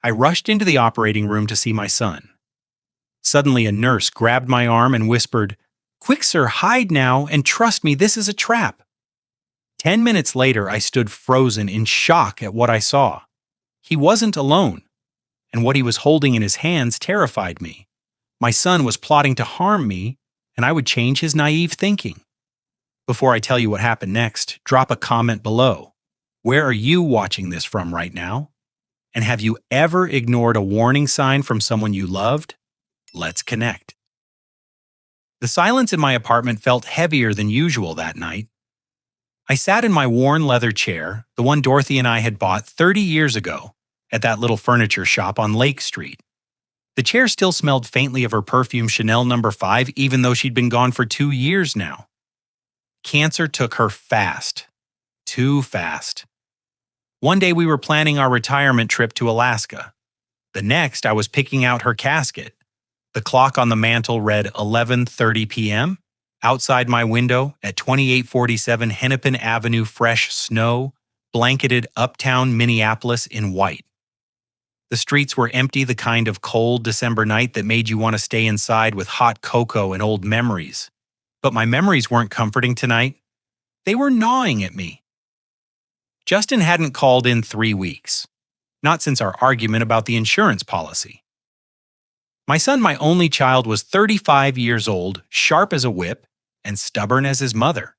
I rushed into the operating room to see my son. Suddenly, a nurse grabbed my arm and whispered, "Quick, sir, hide now, and trust me, this is a trap." 10 minutes later, I stood frozen in shock at what I saw. He wasn't alone, and what he was holding in his hands terrified me. My son was plotting to harm me, and I would change his naive thinking. Before I tell you what happened next, drop a comment below. Where are you watching this from right now? And have you ever ignored a warning sign from someone you loved? Let's connect. The silence in my apartment felt heavier than usual that night. I sat in my worn leather chair, the one Dorothy and I had bought 30 years ago, at that little furniture shop on Lake Street. The chair still smelled faintly of her perfume Chanel No. 5, even though she'd been gone for 2 years now. Cancer took her fast. Too fast. One day we were planning our retirement trip to Alaska. The next, I was picking out her casket. The clock on the mantel read 11:30 p.m. Outside my window, at 2847 Hennepin Avenue, fresh snow blanketed uptown Minneapolis in white. The streets were empty, the kind of cold December night that made you want to stay inside with hot cocoa and old memories. But my memories weren't comforting tonight. They were gnawing at me. Justin hadn't called in 3 weeks. Not since our argument about the insurance policy. My son, my only child, was 35 years old, sharp as a whip, and stubborn as his mother.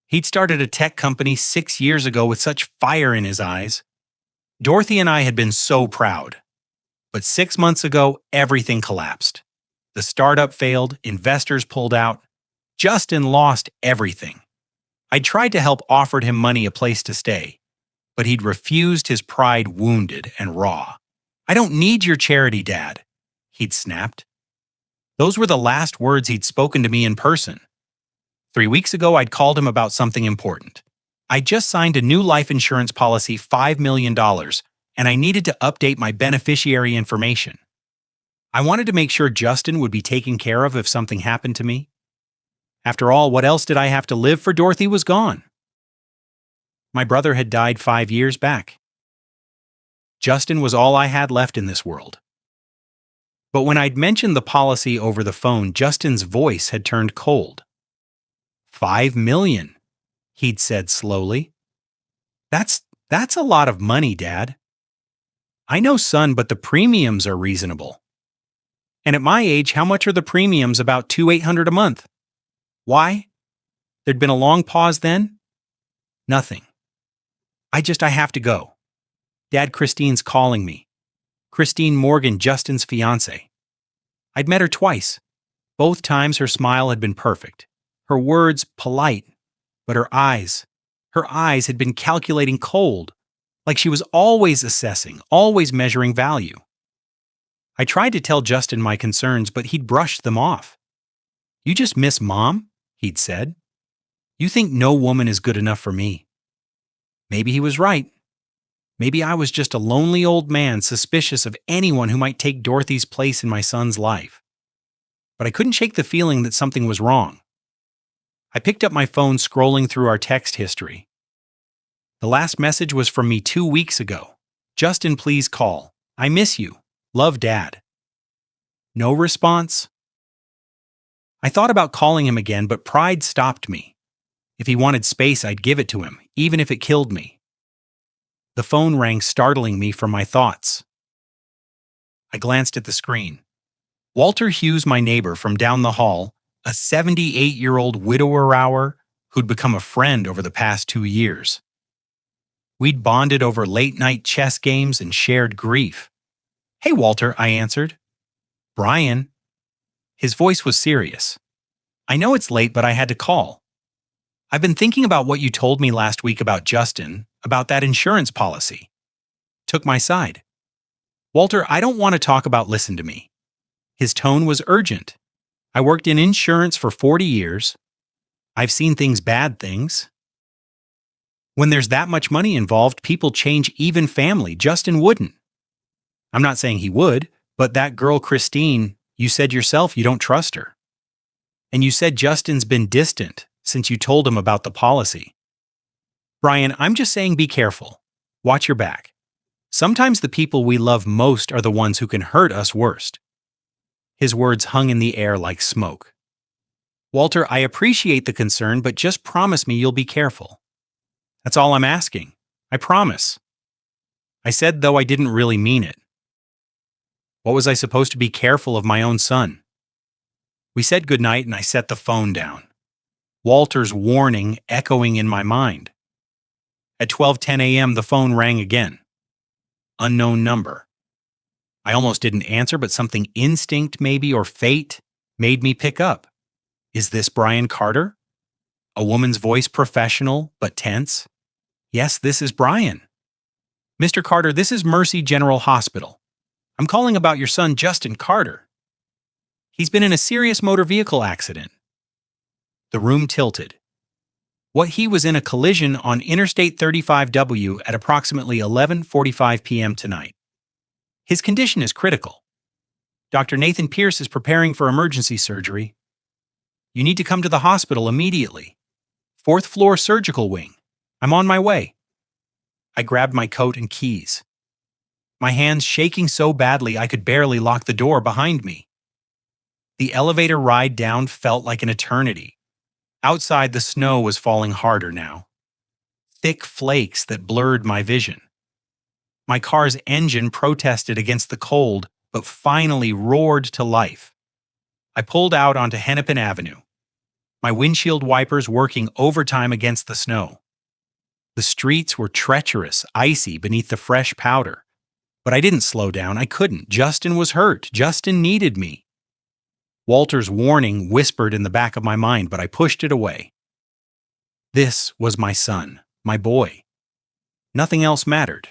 He'd started a tech company 6 years ago with such fire in his eyes. Dorothy and I had been so proud. But 6 months ago, everything collapsed. The startup failed, investors pulled out. Justin lost everything. I tried to help, offered him money, a place to stay, but he'd refused, his pride wounded and raw. "I don't need your charity, Dad," he'd snapped. Those were the last words he'd spoken to me in person. 3 weeks ago, I'd called him about something important. I just signed a new life insurance policy, $5 million, and I needed to update my beneficiary information. I wanted to make sure Justin would be taken care of if something happened to me. After all, what else did I have to live for? Dorothy was gone. My brother had died 5 years back. Justin was all I had left in this world. But when I'd mentioned the policy over the phone, Justin's voice had turned cold. $5 million, he'd said slowly. That's a lot of money, Dad. I know, son, but the premiums are reasonable. And at my age, how much are the premiums? About $2,800 a month. Why? There'd been a long pause then. Nothing. I have to go. Dad, Christine's calling me. Christine Morgan, Justin's fiancée. I'd met her twice. Both times her smile had been perfect. Her words polite. But her eyes had been calculating, cold. Like she was always assessing, always measuring value. I tried to tell Justin my concerns, but he'd brushed them off. "You just miss Mom?" he'd said. "You think no woman is good enough for me." Maybe he was right. Maybe I was just a lonely old man suspicious of anyone who might take Dorothy's place in my son's life. But I couldn't shake the feeling that something was wrong. I picked up my phone, scrolling through our text history. The last message was from me 2 weeks ago. "Justin, please call. I miss you. Love, Dad." No response. I thought about calling him again, but pride stopped me. If he wanted space, I'd give it to him, even if it killed me. The phone rang, startling me from my thoughts. I glanced at the screen. Walter Hughes, my neighbor from down the hall, a 78-year-old widower who'd become a friend over the past 2 years. We'd bonded over late-night chess games and shared grief. "Hey, Walter," I answered. "Brian." His voice was serious. "I know it's late, but I had to call. I've been thinking about what you told me last week about Justin, about that insurance policy." Took my side. "Walter, I don't want to talk about, listen to me." His tone was urgent. "I worked in insurance for 40 years. I've seen things, bad things. When there's that much money involved, people change, even family. Justin wouldn't. I'm not saying he would, but that girl Christine, you said yourself you don't trust her. And you said Justin's been distant since you told him about the policy. Brian, I'm just saying be careful. Watch your back. Sometimes the people we love most are the ones who can hurt us worst. His words hung in the air like smoke. Walter, I appreciate the concern, but just promise me you'll be careful. That's all I'm asking. I promise. I said, though I didn't really mean it. What was I supposed to be careful of my own son? We said goodnight and I set the phone down. Walter's warning echoing in my mind. At 12:10 a.m., the phone rang again. Unknown number. I almost didn't answer, but something instinct maybe or fate made me pick up. Is this Brian Carter? A woman's voice, professional but tense. Yes, this is Brian. Mr. Carter, this is Mercy General Hospital. I'm calling about your son, Justin Carter. He's been in a serious motor vehicle accident. The room tilted. What he was in a collision on Interstate 35W at approximately 11:45 p.m. tonight. His condition is critical. Dr. Nathan Pierce is preparing for emergency surgery. You need to come to the hospital immediately. 4th floor surgical wing. I'm on my way. I grabbed my coat and keys. My hands shaking so badly I could barely lock the door behind me. The elevator ride down felt like an eternity. Outside, the snow was falling harder now. Thick flakes that blurred my vision. My car's engine protested against the cold, but finally roared to life. I pulled out onto Hennepin Avenue, my windshield wipers working overtime against the snow. The streets were treacherous, icy beneath the fresh powder. But I didn't slow down. I couldn't. Justin was hurt. Justin needed me. Walter's warning whispered in the back of my mind, but I pushed it away. This was my son, my boy. Nothing else mattered.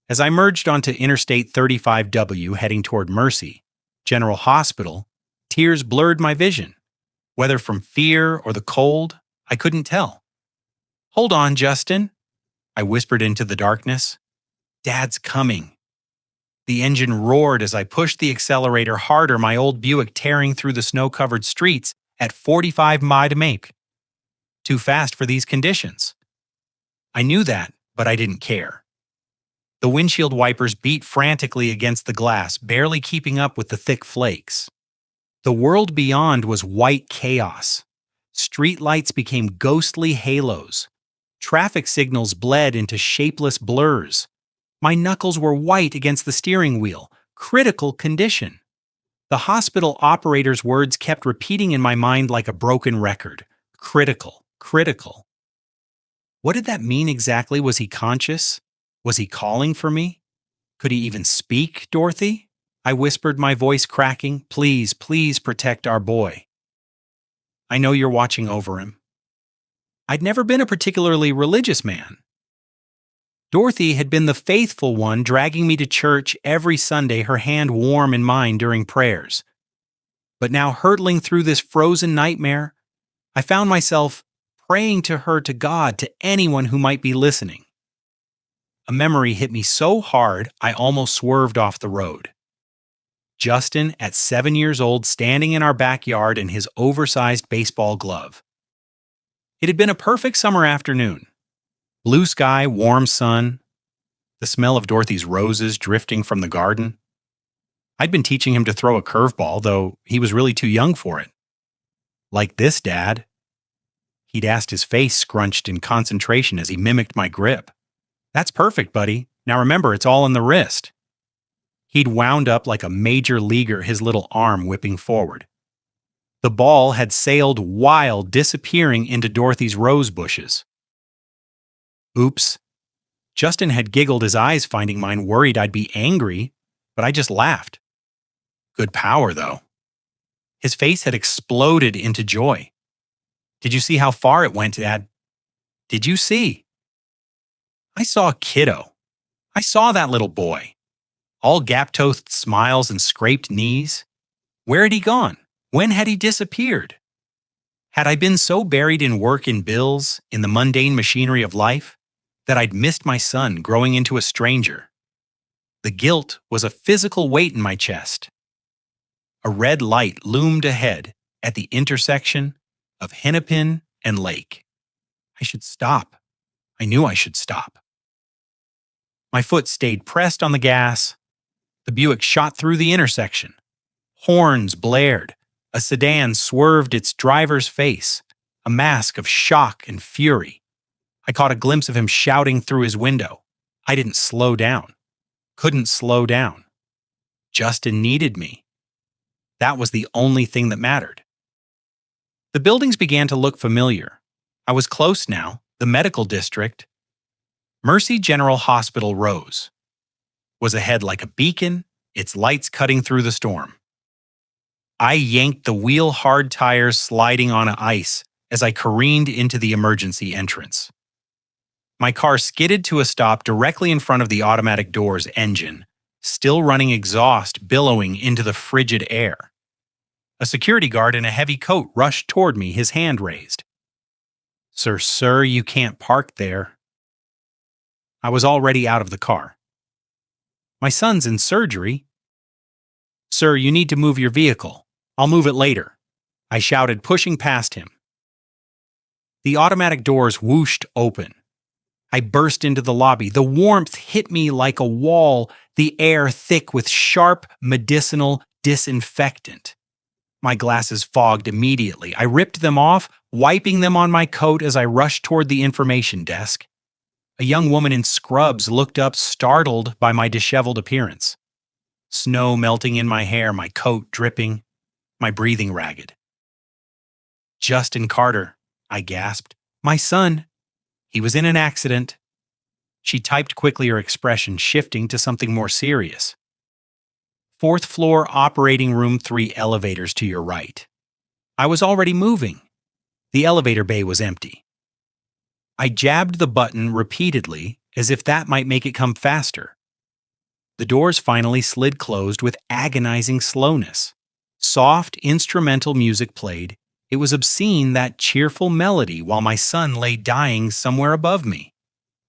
As I merged onto Interstate 35W heading toward Mercy General Hospital, tears blurred my vision. Whether from fear or the cold, I couldn't tell. Hold on, Justin, I whispered into the darkness. Dad's coming. The engine roared as I pushed the accelerator harder, my old Buick tearing through the snow-covered streets at 45 miles to make. Too fast for these conditions. I knew that, but I didn't care. The windshield wipers beat frantically against the glass, barely keeping up with the thick flakes. The world beyond was white chaos. Street lights became ghostly halos. Traffic signals bled into shapeless blurs. My knuckles were white against the steering wheel. Critical condition. The hospital operator's words kept repeating in my mind like a broken record. Critical, critical. What did that mean exactly? Was he conscious? Was he calling for me? Could he even speak, Dorothy? I whispered, my voice cracking. Please, please protect our boy. I know you're watching over him. I'd never been a particularly religious man. Dorothy had been the faithful one, dragging me to church every Sunday, her hand warm in mine during prayers. But now, hurtling through this frozen nightmare, I found myself praying to her, to God, to anyone who might be listening. A memory hit me so hard, I almost swerved off the road. Justin, at 7 years old, standing in our backyard in his oversized baseball glove. It had been a perfect summer afternoon. Blue sky, warm sun, the smell of Dorothy's roses drifting from the garden. I'd been teaching him to throw a curveball, though he was really too young for it. Like this, Dad. He'd asked, his face scrunched in concentration as he mimicked my grip. That's perfect, buddy. Now remember, it's all in the wrist. He'd wound up like a major leaguer, his little arm whipping forward. The ball had sailed wild, disappearing into Dorothy's rose bushes. Oops. Justin had giggled, his eyes finding mine, worried I'd be angry, but I just laughed. Good power, though. His face had exploded into joy. Did you see how far it went, Dad? Did you see? I saw a kiddo. I saw that little boy. All gap-toothed smiles and scraped knees. Where had he gone? When had he disappeared? Had I been so buried in work and bills, in the mundane machinery of life, that I'd missed my son growing into a stranger? The guilt was a physical weight in my chest. A red light loomed ahead at the intersection of Hennepin and Lake. I should stop. I knew I should stop. My foot stayed pressed on the gas. The Buick shot through the intersection. Horns blared. A sedan swerved its driver's face, a mask of shock and fury. I caught a glimpse of him shouting through his window. I didn't slow down. Couldn't slow down. Justin needed me. That was the only thing that mattered. The buildings began to look familiar. I was close now, the medical district. Mercy General Hospital rose. Was ahead like a beacon, its lights cutting through the storm. I yanked the wheel-hard tires sliding on ice as I careened into the emergency entrance. My car skidded to a stop directly in front of the automatic door's engine, still running exhaust billowing into the frigid air. A security guard in a heavy coat rushed toward me, his hand raised. Sir, you can't park there." I was already out of the car. "My son's in surgery." "Sir, you need to move your vehicle. I'll move it later," I shouted, pushing past him. The automatic doors whooshed open. I burst into the lobby. The warmth hit me like a wall, the air thick with sharp, medicinal disinfectant. My glasses fogged immediately. I ripped them off, wiping them on my coat as I rushed toward the information desk. A young woman in scrubs looked up, startled by my disheveled appearance. Snow melting in my hair, my coat dripping, my breathing ragged. "Justin Carter," I gasped. "My son. He was in an accident." She typed quickly, her expression shifting to something more serious. "Fourth floor, operating room 3, elevators to your right." I was already moving. The elevator bay was empty. I jabbed the button repeatedly, as if that might make it come faster. The doors finally slid closed with agonizing slowness. Soft, instrumental music played. It was obscene, that cheerful melody, while my son lay dying somewhere above me.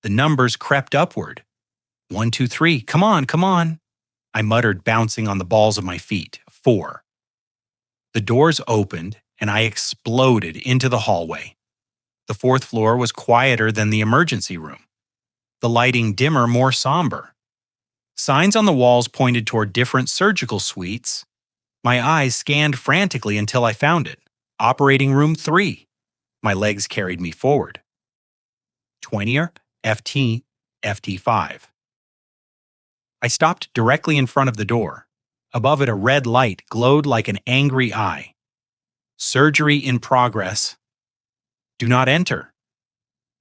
The numbers crept upward. 1, 2, 3, come on, I muttered, bouncing on the balls of my feet. 4. The doors opened, and I exploded into the hallway. The fourth floor was quieter than the emergency room. The lighting dimmer, more somber. Signs on the walls pointed toward different surgical suites. My eyes scanned frantically until I found it. Operating room 3. My legs carried me forward. 20er, FT, FT5. I stopped directly in front of the door. Above it, a red light glowed like an angry eye. "Surgery in progress. Do not enter."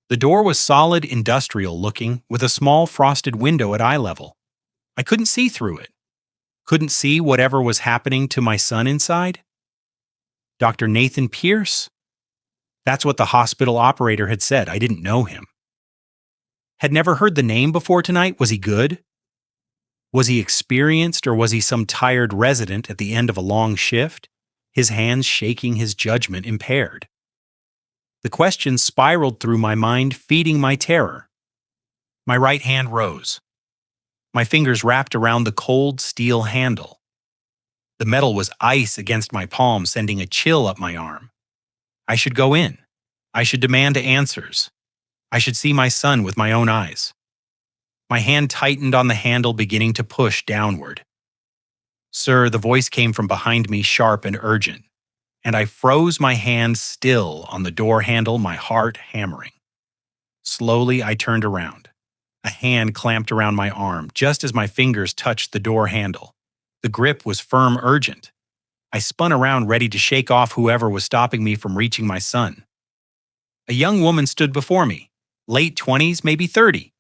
The door was solid, industrial looking, with a small frosted window at eye level. I couldn't see through it. Couldn't see whatever was happening to my son inside. Dr. Nathan Pierce? That's what the hospital operator had said. I didn't know him. Had never heard the name before tonight. Was he good? Was he experienced, or was he some tired resident at the end of a long shift, his hands shaking, his judgment impaired? The questions spiraled through my mind, feeding my terror. My right hand rose. My fingers wrapped around the cold steel handle. The metal was ice against my palm, sending a chill up my arm. I should go in. I should demand answers. I should see my son with my own eyes. My hand tightened on the handle, beginning to push downward. "Sir," the voice came from behind me, sharp and urgent, and I froze, my hand still on the door handle, my heart hammering. Slowly, I turned around. A hand clamped around my arm just as my fingers touched the door handle. The grip was firm, urgent. I spun around, ready to shake off whoever was stopping me from reaching my son. A young woman stood before me, late 20s, maybe 30.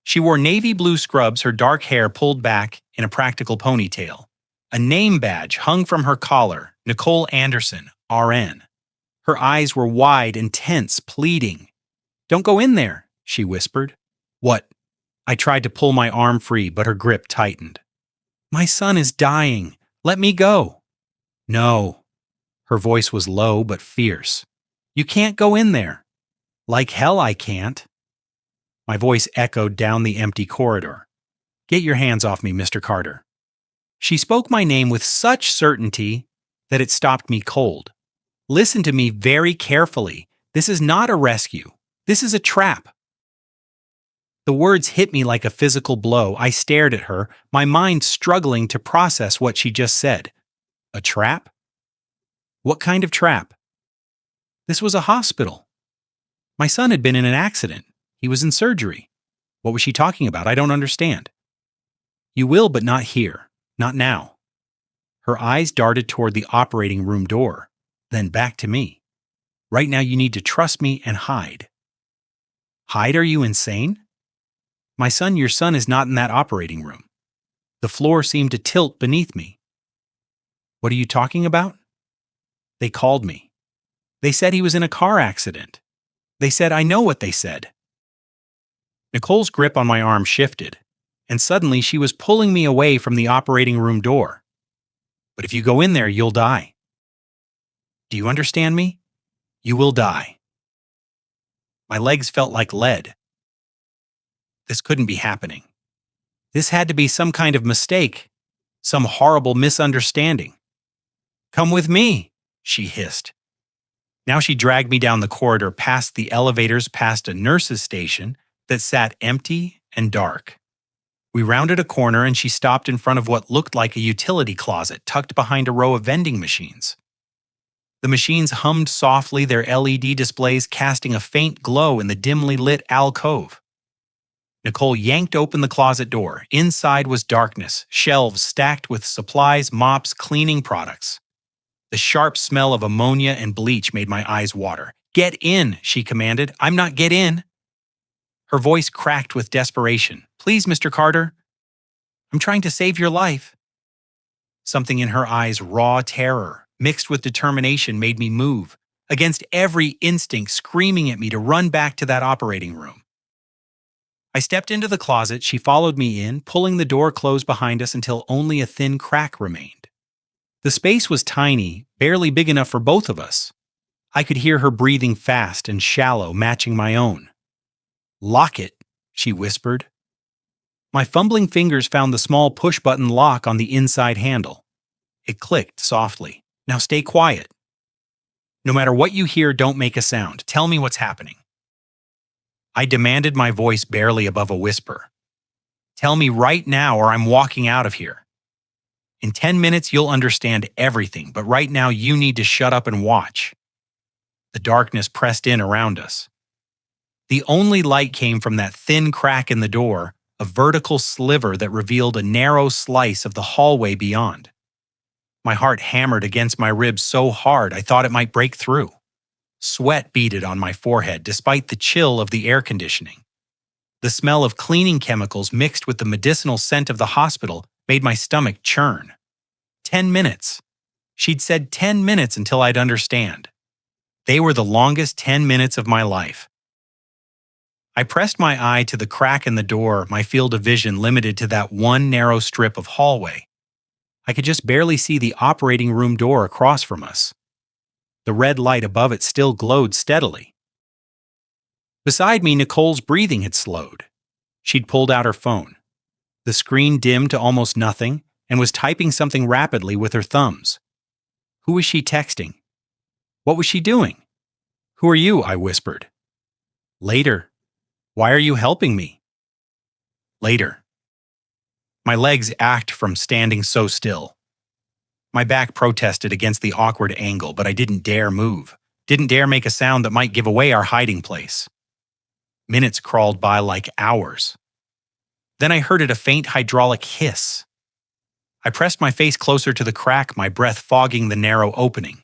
She wore navy blue scrubs, her dark hair pulled back in a practical ponytail. A name badge hung from her collar, Nicole Anderson, RN. Her eyes were wide and tense, pleading. "Don't go in there," she whispered. "What?" I tried to pull my arm free, but her grip tightened. "My son is dying. Let me go." "No." Her voice was low but fierce. "You can't go in there." "Like hell I can't." My voice echoed down the empty corridor. "Get your hands off me, Mr. Carter." She spoke my name with such certainty that it stopped me cold. "Listen to me very carefully. This is not a rescue. This is a trap." The words hit me like a physical blow. I stared at her, my mind struggling to process what she just said. A trap? What kind of trap? This was a hospital. My son had been in an accident. He was in surgery. What was she talking about? I don't understand. You will, but not here. Not now. Her eyes darted toward the operating room door, then back to me. Right now you need to trust me and hide. Hide? Are you insane? Your son is not in that operating room. The floor seemed to tilt beneath me. What are you talking about? They called me. They said he was in a car accident. They said I know what they said. Nicole's grip on my arm shifted, and suddenly she was pulling me away from the operating room door. But if you go in there, you'll die. Do you understand me? You will die. My legs felt like lead. This couldn't be happening. This had to be some kind of mistake, some horrible misunderstanding. Come with me, she hissed. Now she dragged me down the corridor past the elevators, past a nurse's station that sat empty and dark. We rounded a corner and she stopped in front of what looked like a utility closet tucked behind a row of vending machines. The machines hummed softly, their LED displays casting a faint glow in the dimly lit alcove. Nicole yanked open the closet door. Inside was darkness, shelves stacked with supplies, mops, cleaning products. The sharp smell of ammonia and bleach made my eyes water. Get in, she commanded. I'm not get in. Her voice cracked with desperation. Please, Mr. Carter. I'm trying to save your life. Something in her eyes, raw terror, mixed with determination, made me move, against every instinct screaming at me to run back to that operating room. I stepped into the closet, she followed me in, pulling the door closed behind us until only a thin crack remained. The space was tiny, barely big enough for both of us. I could hear her breathing fast and shallow, matching my own. Lock it, she whispered. My fumbling fingers found the small push-button lock on the inside handle. It clicked softly. Now stay quiet. No matter what you hear, don't make a sound. Tell me what's happening. I demanded, my voice barely above a whisper. Tell me right now or I'm walking out of here. In 10 minutes, you'll understand everything, but right now you need to shut up and watch. The darkness pressed in around us. The only light came from that thin crack in the door, a vertical sliver that revealed a narrow slice of the hallway beyond. My heart hammered against my ribs so hard I thought it might break through. Sweat beaded on my forehead despite the chill of the air conditioning. The smell of cleaning chemicals mixed with the medicinal scent of the hospital made my stomach churn. 10 minutes. She'd said 10 minutes until I'd understand. They were the longest 10 minutes of my life. I pressed my eye to the crack in the door, my field of vision limited to that one narrow strip of hallway. I could just barely see the operating room door across from us. The red light above it still glowed steadily. Beside me, Nicole's breathing had slowed. She'd pulled out her phone. The screen dimmed to almost nothing and was typing something rapidly with her thumbs. Who was she texting? What was she doing? Who are you? I whispered. Later. Why are you helping me? Later. My legs ached from standing so still. My back protested against the awkward angle, but I didn't dare move, didn't dare make a sound that might give away our hiding place. Minutes crawled by like hours. Then I heard a faint hydraulic hiss. I pressed my face closer to the crack, my breath fogging the narrow opening.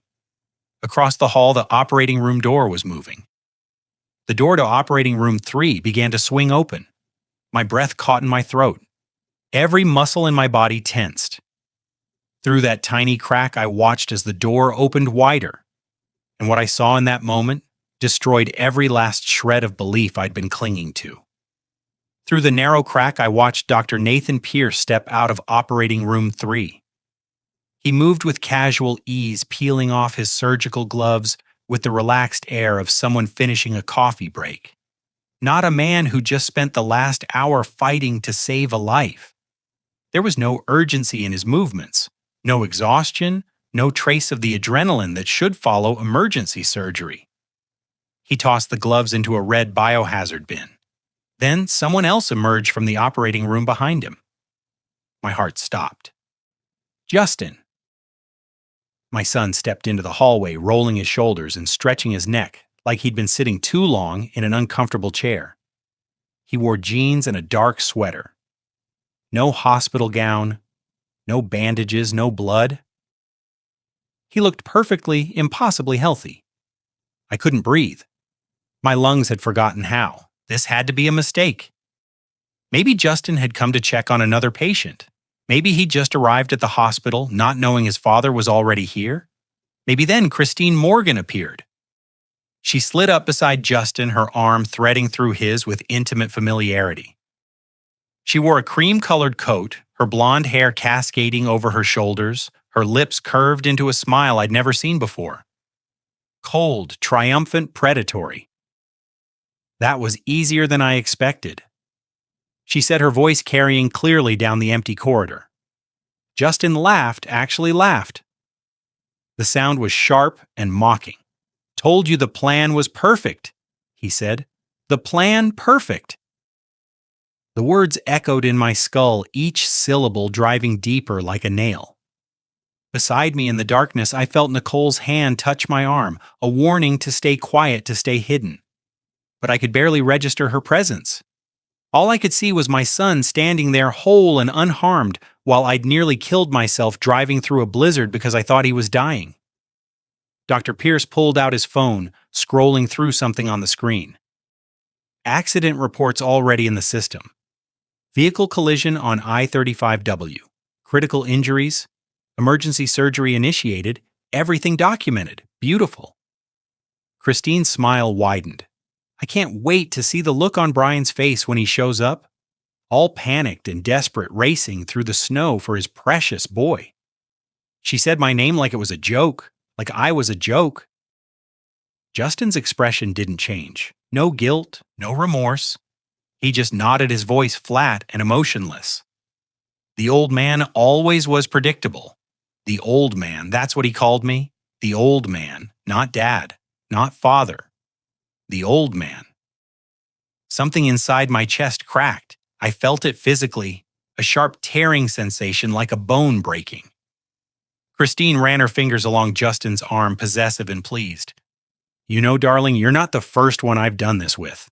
Across the hall, the operating room door was moving. The door to operating room 3 began to swing open. My breath caught in my throat. Every muscle in my body tensed. Through that tiny crack, I watched as the door opened wider. And what I saw in that moment destroyed every last shred of belief I'd been clinging to. Through the narrow crack, I watched Dr. Nathan Pierce step out of operating room 3. He moved with casual ease, peeling off his surgical gloves with the relaxed air of someone finishing a coffee break. Not a man who just spent the last hour fighting to save a life. There was no urgency in his movements, no exhaustion, no trace of the adrenaline that should follow emergency surgery. He tossed the gloves into a red biohazard bin. Then someone else emerged from the operating room behind him. My heart stopped. Justin. My son stepped into the hallway, rolling his shoulders and stretching his neck like he'd been sitting too long in an uncomfortable chair. He wore jeans and a dark sweater. No hospital gown, no bandages, no blood. He looked perfectly, impossibly healthy. I couldn't breathe. My lungs had forgotten how. This had to be a mistake. Maybe Justin had come to check on another patient. Maybe he just arrived at the hospital, not knowing his father was already here. Maybe then Christine Morgan appeared. She slid up beside Justin, her arm threading through his with intimate familiarity. She wore a cream-colored coat, her blonde hair cascading over her shoulders, her lips curved into a smile I'd never seen before. Cold, triumphant, predatory. That was easier than I expected. She said, her voice carrying clearly down the empty corridor. Justin laughed, actually laughed. The sound was sharp and mocking. Told you the plan was perfect, he said. The plan perfect. The words echoed in my skull, each syllable driving deeper like a nail. Beside me in the darkness, I felt Nicole's hand touch my arm, a warning to stay quiet, to stay hidden. But I could barely register her presence. All I could see was my son standing there whole and unharmed while I'd nearly killed myself driving through a blizzard because I thought he was dying. Dr. Pierce pulled out his phone, scrolling through something on the screen. Accident reports already in the system. Vehicle collision on I-35W. Critical injuries. Emergency surgery initiated. Everything documented. Beautiful. Christine's smile widened. I can't wait to see the look on Brian's face when he shows up. All panicked and desperate, racing through the snow for his precious boy. She said my name like it was a joke. Like I was a joke. Justin's expression didn't change. No guilt, no remorse. He just nodded, his voice flat and emotionless. The old man always was predictable. The old man, that's what he called me. The old man, not dad, not father. The old man. Something inside my chest cracked. I felt it physically, a sharp tearing sensation like a bone breaking. Christine ran her fingers along Justin's arm, possessive and pleased. You know, darling, you're not the first one I've done this with.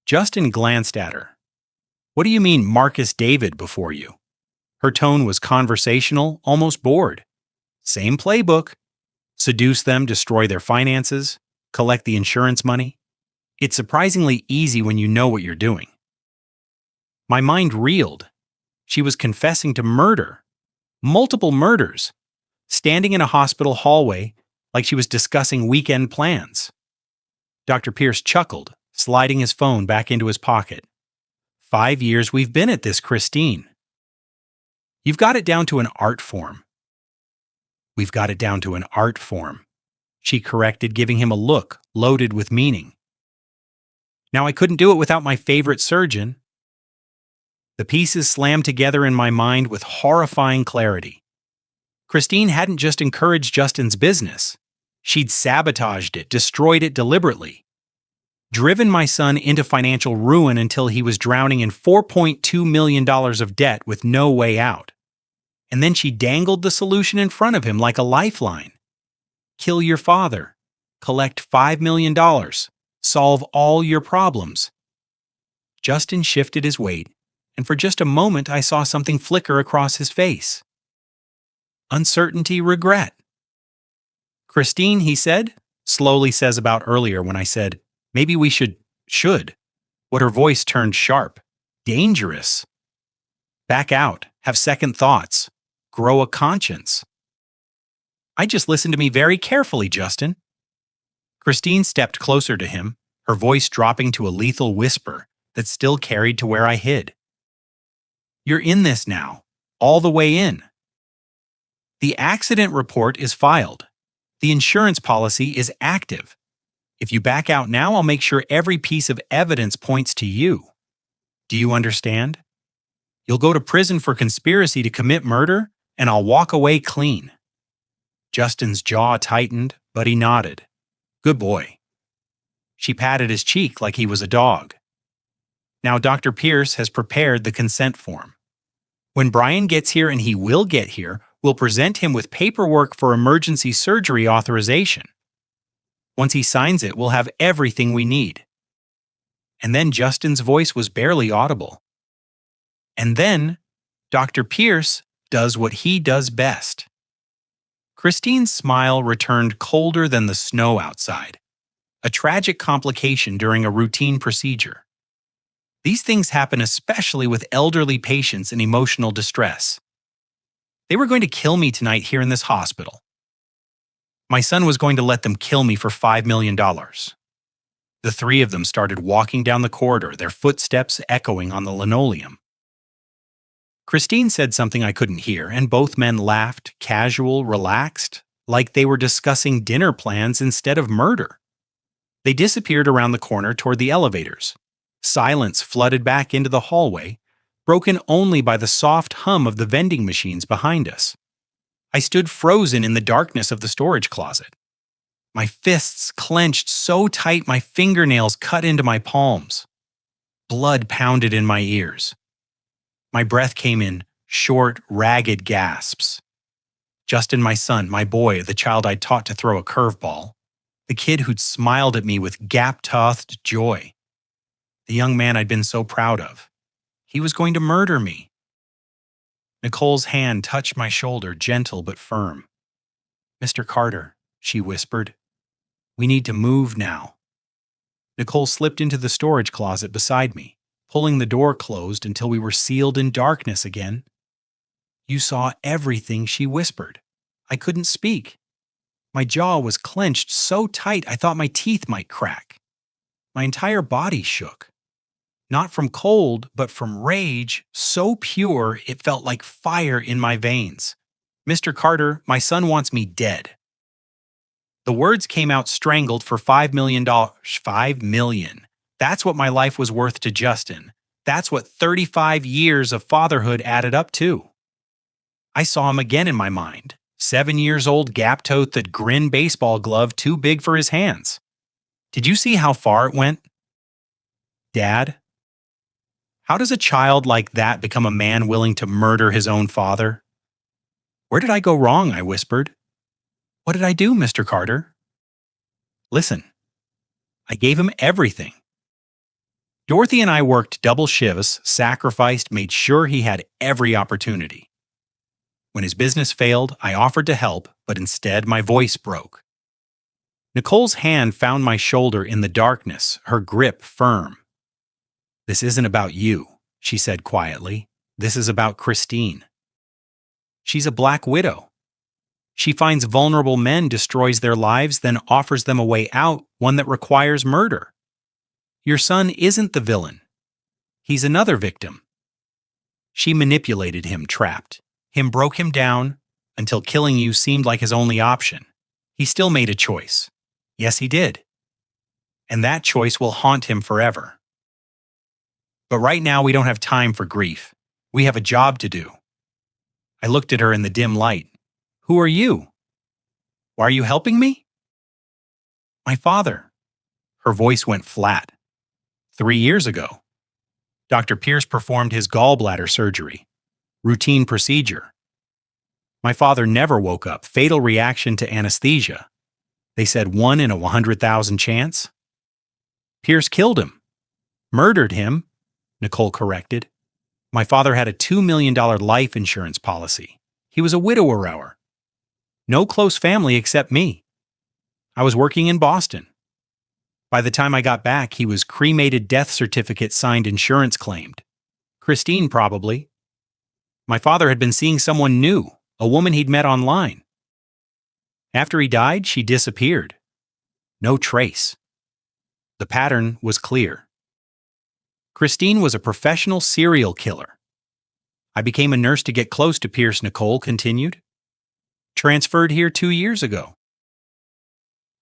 Justin glanced at her. What do you mean Marcus David before you? Her tone was conversational, almost bored. Same playbook. Seduce them, destroy their finances, collect the insurance money. It's surprisingly easy when you know what you're doing. My mind reeled. She was confessing to murder. Multiple murders, standing in a hospital hallway like she was discussing weekend plans. Dr. Pierce chuckled, sliding his phone back into his pocket. 5 years we've been at this, Christine. You've got it down to an art form. We've got it down to an art form, she corrected, giving him a look loaded with meaning. Now I couldn't do it without my favorite surgeon. The pieces slammed together in my mind with horrifying clarity. Christine hadn't just encouraged Justin's business. She'd sabotaged it, destroyed it deliberately. Driven my son into financial ruin until he was drowning in $4.2 million of debt with no way out. And then she dangled the solution in front of him like a lifeline. Kill your father. Collect $5 million. Solve all your problems. Justin shifted his weight, and for just a moment I saw something flicker across his face. Uncertainty, regret. Christine, he said, slowly says about earlier when I said, maybe we should. What her voice turned sharp. Dangerous. Back out, have second thoughts, grow a conscience. I just listened to me very carefully, Justin. Christine stepped closer to him, her voice dropping to a lethal whisper that still carried to where I hid. You're in this now, all the way in. The accident report is filed. The insurance policy is active. If you back out now, I'll make sure every piece of evidence points to you. Do you understand? You'll go to prison for conspiracy to commit murder, and I'll walk away clean. Justin's jaw tightened, but he nodded. Good boy. She patted his cheek like he was a dog. Now Dr. Pierce has prepared the consent form. When Brian gets here, and he will get here, we'll present him with paperwork for emergency surgery authorization. Once he signs it, we'll have everything we need. And then Justin's voice was barely audible. And then Dr. Pierce does what he does best. Christine's smile returned colder than the snow outside, a tragic complication during a routine procedure. These things happen especially with elderly patients in emotional distress. They were going to kill me tonight here in this hospital. My son was going to let them kill me for $5 million. The three of them started walking down the corridor, their footsteps echoing on the linoleum. Christine said something I couldn't hear, and both men laughed, casual, relaxed, like they were discussing dinner plans instead of murder. They disappeared around the corner toward the elevators. Silence flooded back into the hallway, broken only by the soft hum of the vending machines behind us. I stood frozen in the darkness of the storage closet. My fists clenched so tight my fingernails cut into my palms. Blood pounded in my ears. My breath came in short, ragged gasps. Justin, my son, my boy, the child I'd taught to throw a curveball, the kid who'd smiled at me with gap-toothed joy, the young man I'd been so proud of. He was going to murder me. Nicole's hand touched my shoulder, gentle but firm. "Mr. Carter," she whispered, "we need to move now." Nicole slipped into the storage closet beside me, pulling the door closed until we were sealed in darkness again. "You saw everything," she whispered. I couldn't speak. My jaw was clenched so tight I thought my teeth might crack. My entire body shook. Not from cold, but from rage, so pure it felt like fire in my veins. "Mr. Carter, my son wants me dead." The words came out strangled. "For $5 million. $5 million. That's what my life was worth to Justin. That's what 35 years of fatherhood added up to." I saw him again in my mind. 7 years old, gap-toothed, grin baseball glove too big for his hands. Did you see how far it went? Dad? How does a child like that become a man willing to murder his own father? "Where did I go wrong?" I whispered. "What did I do, Mr. Carter?" "Listen. I gave him everything. Dorothy and I worked double shifts, sacrificed, made sure he had every opportunity. When his business failed, I offered to help, but instead my voice broke." Nicole's hand found my shoulder in the darkness, her grip firm. "This isn't about you," she said quietly. "This is about Christine. She's a black widow. She finds vulnerable men, destroys their lives, then offers them a way out, one that requires murder. Your son isn't the villain. He's another victim. She manipulated him, trapped. Him, broke him down, until killing you seemed like his only option. He still made a choice. Yes, he did. And that choice will haunt him forever. But right now we don't have time for grief. We have a job to do." I looked at her in the dim light. "Who are you? Why are you helping me?" "My father." Her voice went flat. 3 years ago, Dr. Pierce performed his gallbladder surgery. Routine procedure. My father never woke up. Fatal reaction to anesthesia. They said 1 in a 100,000 chance. Pierce killed him. Murdered him, Nicole corrected. My father had a $2 million life insurance policy. He was a widower. No close family except me. I was working in Boston. By the time I got back, he was cremated, death certificate signed, insurance claimed. Christine, probably. My father had been seeing someone new, a woman he'd met online. After he died, she disappeared. No trace. The pattern was clear. Christine was a professional serial killer. I became a nurse to get close to Pierce, Nicole continued. Transferred here 2 years ago.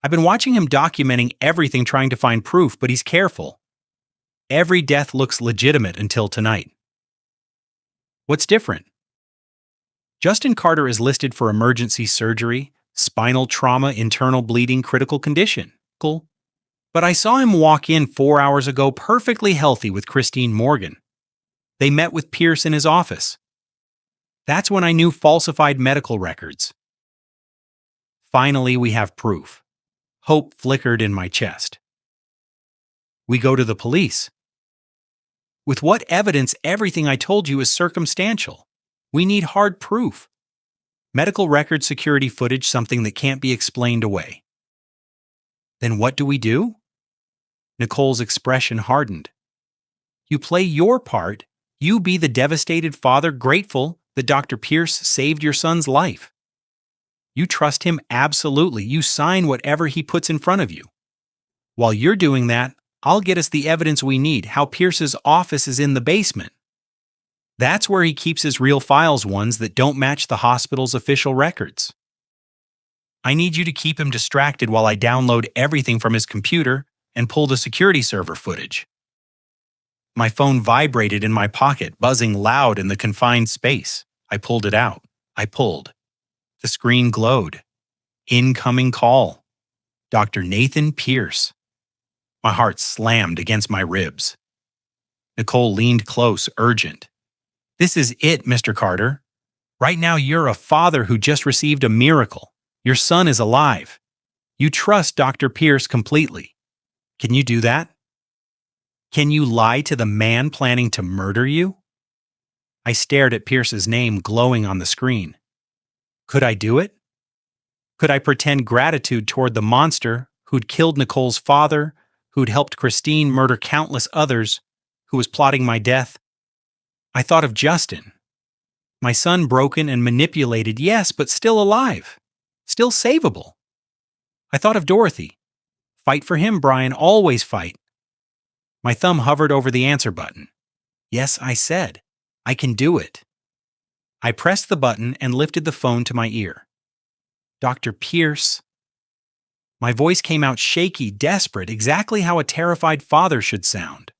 I've been watching him, documenting everything, trying to find proof, but he's careful. Every death looks legitimate until tonight. What's different? Justin Carter is listed for emergency surgery, spinal trauma, internal bleeding, critical condition. Cool. But I saw him walk in 4 hours ago perfectly healthy with Christine Morgan. They met with Pierce in his office. That's when I knew falsified medical records. Finally, we have proof. Hope flickered in my chest. We go to the police. With what evidence? Everything I told you is circumstantial. We need hard proof. Medical record security footage, something that can't be explained away. Then what do we do? Nicole's expression hardened. You play your part. You be the devastated father, grateful that Dr. Pierce saved your son's life. You trust him absolutely. You sign whatever he puts in front of you. While you're doing that, I'll get us the evidence we need, how Pierce's office is in the basement. That's where he keeps his real files, ones that don't match the hospital's official records. I need you to keep him distracted while I download everything from his computer and pull the security server footage. My phone vibrated in my pocket, buzzing loud in the confined space. I pulled it out. I pulled. The screen glowed. Incoming call. Dr. Nathan Pierce. My heart slammed against my ribs. Nicole leaned close, urgent. This is it, Mr. Carter. Right now you're a father who just received a miracle. Your son is alive. You trust Dr. Pierce completely. Can you do that? Can you lie to the man planning to murder you? I stared at Pierce's name glowing on the screen. Could I do it? Could I pretend gratitude toward the monster who'd killed Nicole's father, who'd helped Christine murder countless others, who was plotting my death? I thought of Justin. My son broken and manipulated, yes, but still alive. Still savable. I thought of Dorothy. Fight for him, Brian, always fight. My thumb hovered over the answer button. Yes, I said. I can do it. I pressed the button and lifted the phone to my ear. Dr. Pierce. My voice came out shaky, desperate, exactly how a terrified father should sound.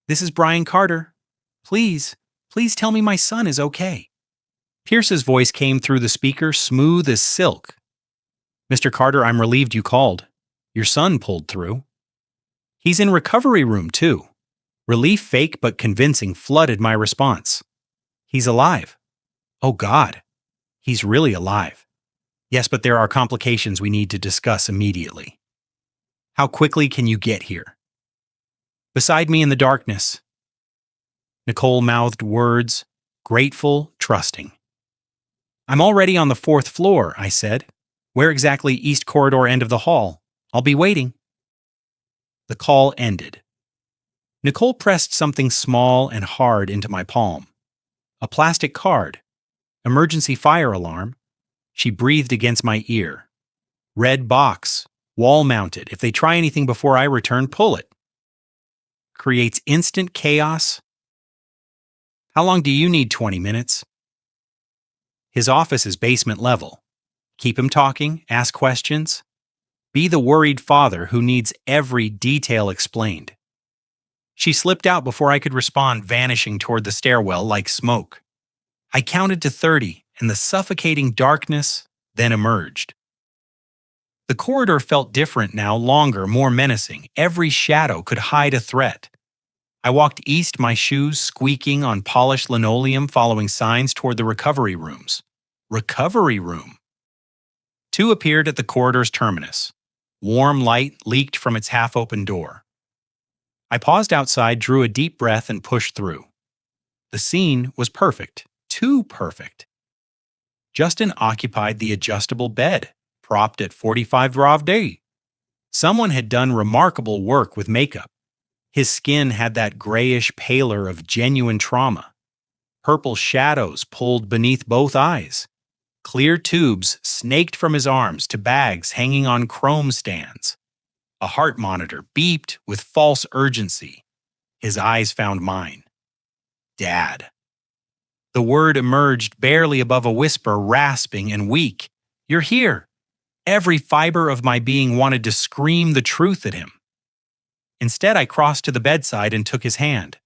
This is Brian Carter. Please tell me my son is okay. Pierce's voice came through the speaker, smooth as silk. Mr. Carter, I'm relieved you called. Your son pulled through. He's in recovery room, too. Relief, fake but convincing, flooded my response. He's alive. Oh, God. He's really alive. Yes, but there are complications we need to discuss immediately. How quickly can you get here? Beside me in the darkness. Nicole mouthed words, grateful, trusting. I'm already on the 4th floor, I said. Where exactly? East corridor, end of the hall. I'll be waiting. The call ended. Nicole pressed something small and hard into my palm. A plastic card. Emergency fire alarm. She breathed against my ear. Red box. Wall mounted. If they try anything before I return, pull it. Creates instant chaos. How long do you need? 20 minutes. His office is basement level. Keep him talking, ask questions. Be the worried father who needs every detail explained. She slipped out before I could respond, vanishing toward the stairwell like smoke. I counted to 30, and the suffocating darkness then emerged. The corridor felt different now, longer, more menacing. Every shadow could hide a threat. I walked east, my shoes squeaking on polished linoleum, following signs toward the recovery rooms. Recovery room. 2 appeared at the corridor's terminus. Warm light leaked from its half-open door. I paused outside, drew a deep breath, and pushed through. The scene was perfect. Too perfect. Justin occupied the adjustable bed, propped at 45 Ravd. Someone had done remarkable work with makeup. His skin had that grayish pallor of genuine trauma. Purple shadows pulled beneath both eyes. Clear tubes snaked from his arms to bags hanging on chrome stands. A heart monitor beeped with false urgency. His eyes found mine. Dad. The word emerged barely above a whisper, rasping and weak. You're here. Every fiber of my being wanted to scream the truth at him. Instead, I crossed to the bedside and took his hand.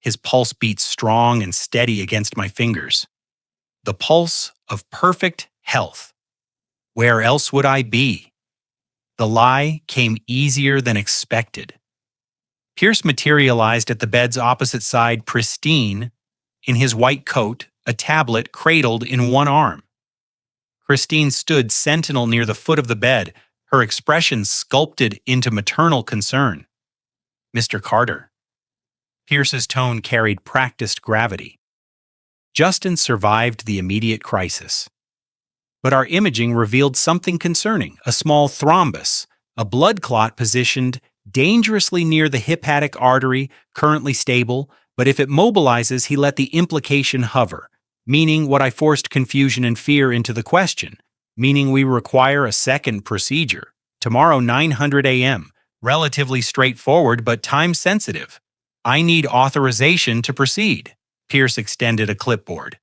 His pulse beat strong and steady against my fingers. The pulse of perfect health. Where else would I be? The lie came easier than expected. Pierce materialized at the bed's opposite side, pristine, in his white coat, a tablet cradled in one arm. Christine stood sentinel near the foot of the bed, her expression sculpted into maternal concern. "Mr. Carter." Pierce's tone carried practiced gravity. "Justin survived the immediate crisis. But our imaging revealed something concerning, a small thrombus, a blood clot positioned dangerously near the hepatic artery, currently stable, but if it mobilizes, he let the implication hover, meaning what I forced confusion and fear into the question, meaning we require a second procedure. Tomorrow, 900 a.m. Relatively straightforward, but time-sensitive. I need authorization to proceed." Pierce extended a clipboard.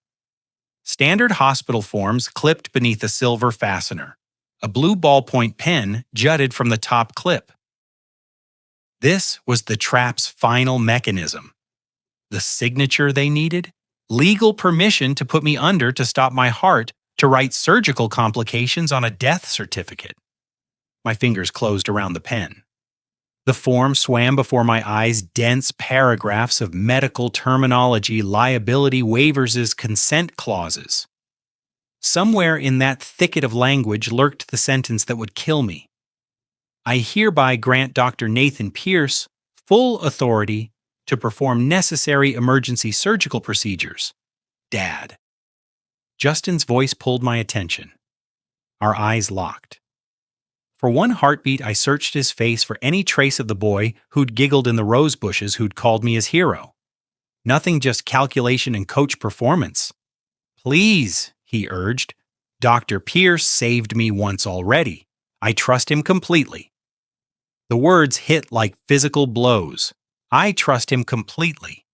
Standard hospital forms clipped beneath a silver fastener. A blue ballpoint pen jutted from the top clip. This was the trap's final mechanism. The signature they needed? Legal permission to put me under to stop my heart to write surgical complications on a death certificate. My fingers closed around the pen. The form swam before my eyes, dense paragraphs of medical terminology, liability waivers, consent clauses. Somewhere in that thicket of language lurked the sentence that would kill me. I hereby grant Dr. Nathan Pierce full authority to perform necessary emergency surgical procedures. Dad. Justin's voice pulled my attention. Our eyes locked. For one heartbeat, I searched his face for any trace of the boy who'd giggled in the rose bushes, who'd called me his hero. Nothing, just calculation and coach performance. "Please," he urged. "Dr. Pierce saved me once already. I trust him completely." The words hit like physical blows. I trust him completely.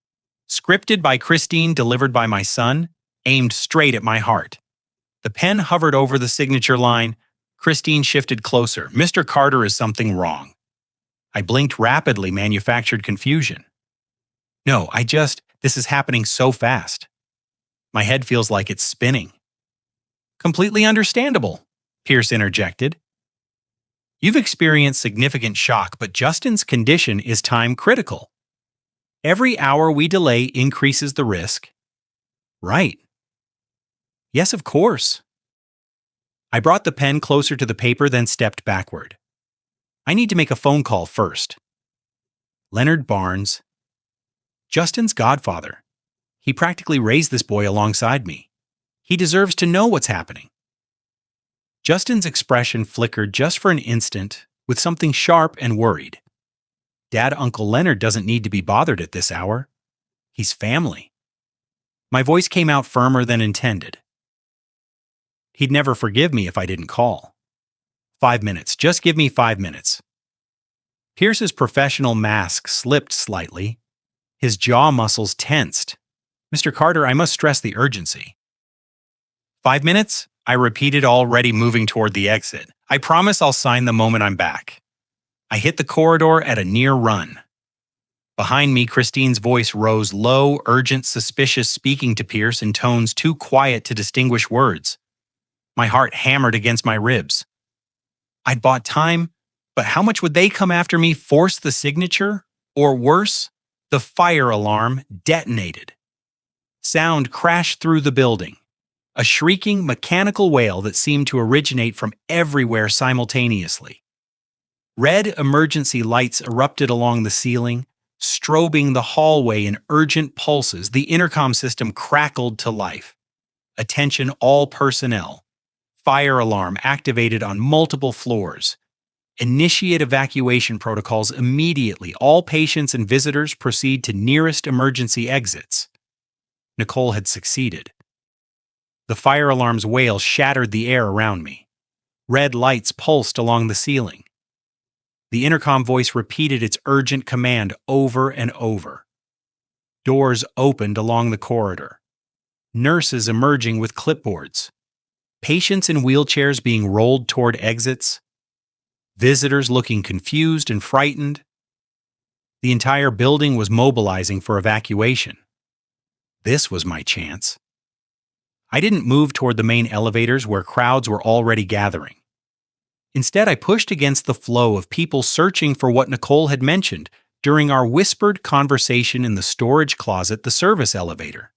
Scripted by Christine, delivered by my son, aimed straight at my heart. The pen hovered over the signature line. Christine shifted closer. "Mr. Carter, is something wrong?" I blinked rapidly, manufactured confusion. "No, this is happening so fast. My head feels like it's spinning." "Completely understandable," Pierce interjected. "You've experienced significant shock, but Justin's condition is time critical. Every hour we delay increases the risk." "Right." "Yes, of course." I brought the pen closer to the paper, then stepped backward. "I need to make a phone call first." Leonard Barnes. Justin's godfather. He practically raised this boy alongside me. He deserves to know what's happening. Justin's expression flickered just for an instant with something sharp and worried. "Dad, Uncle Leonard doesn't need to be bothered at this hour. He's family." My voice came out firmer than intended. He'd never forgive me if I didn't call. 5 minutes. Just give me 5 minutes. Pierce's professional mask slipped slightly. His jaw muscles tensed. "Mr. Carter, I must stress the urgency." 5 minutes? I repeated, already moving toward the exit. "I promise I'll sign the moment I'm back." I hit the corridor at a near run. Behind me, Christine's voice rose low, urgent, suspicious, speaking to Pierce in tones too quiet to distinguish words. My heart hammered against my ribs. I'd bought time, but how much would they come after me, force the signature? Or worse, the fire alarm detonated. Sound crashed through the building. A shrieking, mechanical wail that seemed to originate from everywhere simultaneously. Red emergency lights erupted along the ceiling, strobing the hallway in urgent pulses. The intercom system crackled to life. "Attention all personnel. Fire alarm activated on multiple floors. Initiate evacuation protocols immediately. All patients and visitors proceed to nearest emergency exits." Nicole had succeeded. The fire alarm's wail shattered the air around me. Red lights pulsed along the ceiling. The intercom voice repeated its urgent command over and over. Doors opened along the corridor. Nurses emerging with clipboards. Patients in wheelchairs being rolled toward exits. Visitors looking confused and frightened. The entire building was mobilizing for evacuation. This was my chance. I didn't move toward the main elevators where crowds were already gathering. Instead, I pushed against the flow of people searching for what Nicole had mentioned during our whispered conversation in the storage closet, the service elevator.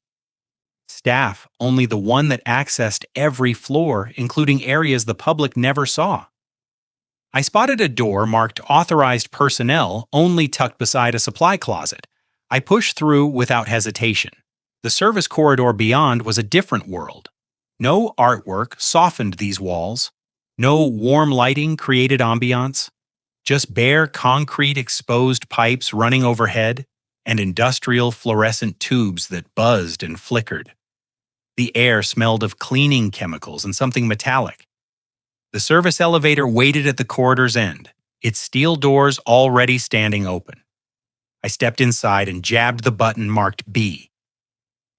Staff, only the one that accessed every floor, including areas the public never saw. I spotted a door marked Authorized Personnel only tucked beside a supply closet. I pushed through without hesitation. The service corridor beyond was a different world. No artwork softened these walls. No warm lighting created ambiance. Just bare concrete exposed pipes running overhead and industrial fluorescent tubes that buzzed and flickered. The air smelled of cleaning chemicals and something metallic. The service elevator waited at the corridor's end, its steel doors already standing open. I stepped inside and jabbed the button marked B.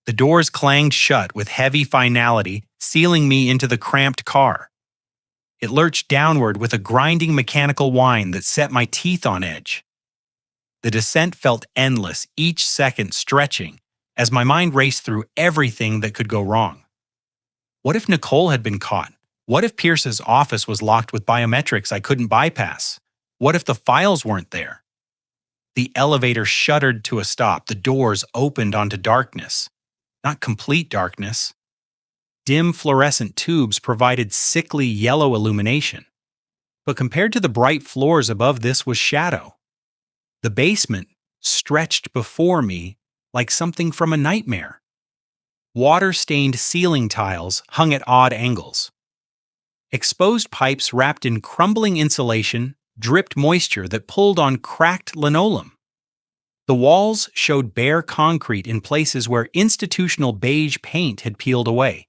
The doors clanged shut with heavy finality, sealing me into the cramped car. It lurched downward with a grinding mechanical whine that set my teeth on edge. The descent felt endless, each second stretching, as my mind raced through everything that could go wrong. What if Nicole had been caught? What if Pierce's office was locked with biometrics I couldn't bypass? What if the files weren't there? The elevator shuddered to a stop. The doors opened onto darkness. Not complete darkness. Dim fluorescent tubes provided sickly yellow illumination. But compared to the bright floors above, this was shadow. The basement stretched before me like something from a nightmare. Water-stained ceiling tiles hung at odd angles. Exposed pipes wrapped in crumbling insulation dripped moisture that pulled on cracked linoleum. The walls showed bare concrete in places where institutional beige paint had peeled away.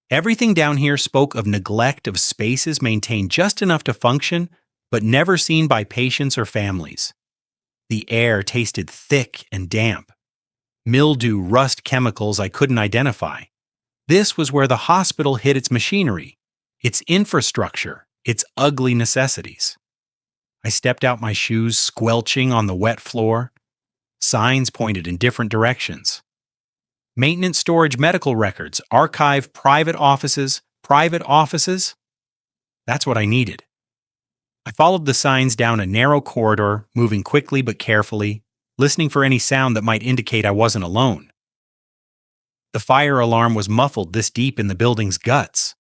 Everything down here spoke of neglect of spaces maintained just enough to function, but never seen by patients or families. The air tasted thick and damp. Mildew, rust chemicals I couldn't identify. This was where the hospital hid its machinery, its infrastructure, its ugly necessities. I stepped out my shoes, squelching on the wet floor. Signs pointed in different directions. Maintenance storage medical records, archive private offices. That's what I needed. I followed the signs down a narrow corridor, moving quickly but carefully, listening for any sound that might indicate I wasn't alone. The fire alarm was muffled this deep in the building's guts.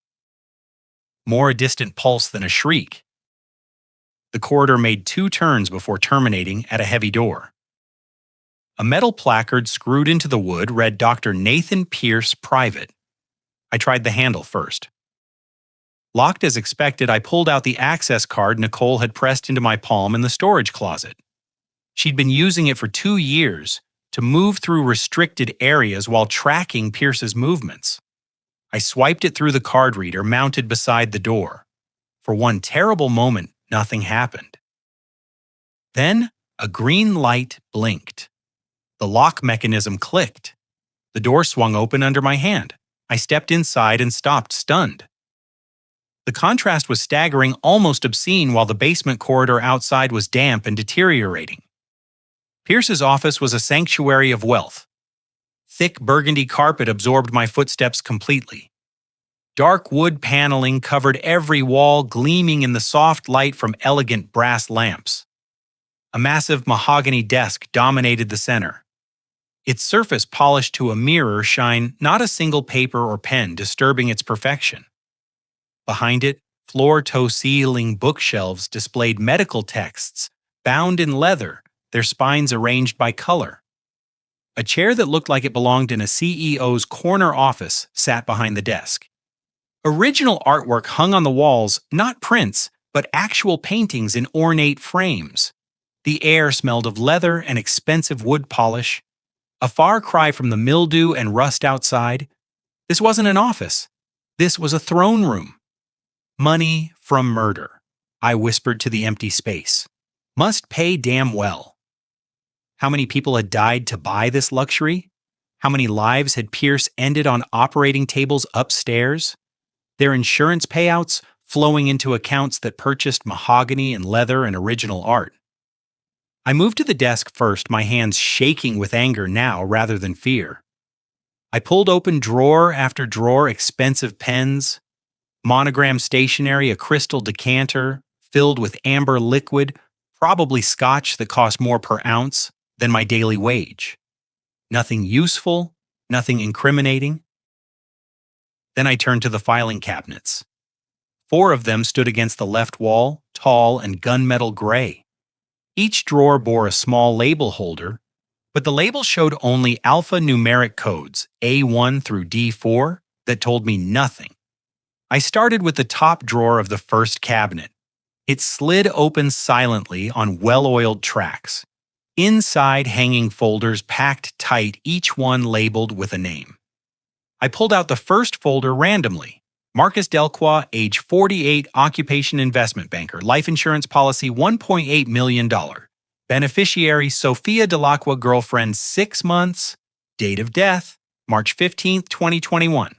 More a distant pulse than a shriek. The corridor made 2 turns before terminating at a heavy door. A metal placard screwed into the wood read Dr. Nathan Pierce, Private. I tried the handle first. Locked as expected, I pulled out the access card Nicole had pressed into my palm in the storage closet. She'd been using it for 2 years to move through restricted areas while tracking Pierce's movements. I swiped it through the card reader mounted beside the door. For one terrible moment, nothing happened. Then, a green light blinked. The lock mechanism clicked. The door swung open under my hand. I stepped inside and stopped, stunned. The contrast was staggering, almost obscene, while the basement corridor outside was damp and deteriorating. Pierce's office was a sanctuary of wealth. Thick burgundy carpet absorbed my footsteps completely. Dark wood paneling covered every wall, gleaming in the soft light from elegant brass lamps. A massive mahogany desk dominated the center. Its surface polished to a mirror shine, not a single paper or pen disturbing its perfection. Behind it, floor-to-ceiling bookshelves displayed medical texts, bound in leather, their spines arranged by color. A chair that looked like it belonged in a CEO's corner office sat behind the desk. Original artwork hung on the walls, not prints, but actual paintings in ornate frames. The air smelled of leather and expensive wood polish. A far cry from the mildew and rust outside. This wasn't an office. This was a throne room. Money from murder, I whispered to the empty space. Must pay damn well. How many people had died to buy this luxury? How many lives had Pierce ended on operating tables upstairs? Their insurance payouts flowing into accounts that purchased mahogany and leather and original art. I moved to the desk first, my hands shaking with anger now rather than fear. I pulled open drawer after drawer, expensive pens, Monogram stationery, a crystal decanter filled with amber liquid, probably scotch that cost more per ounce than my daily wage. Nothing useful, nothing incriminating. Then I turned to the filing cabinets. 4 of them stood against the left wall, tall and gunmetal gray. Each drawer bore a small label holder, but the label showed only alphanumeric codes, A1 through D4, that told me nothing. I started with the top drawer of the first cabinet. It slid open silently on well-oiled tracks. Inside hanging folders packed tight, each one labeled with a name. I pulled out the first folder randomly. Marcus Delqua, age 48, occupation investment banker, life insurance policy $1.8 million. Beneficiary Sophia Delacqua, girlfriend 6 months. Date of death, March 15, 2021.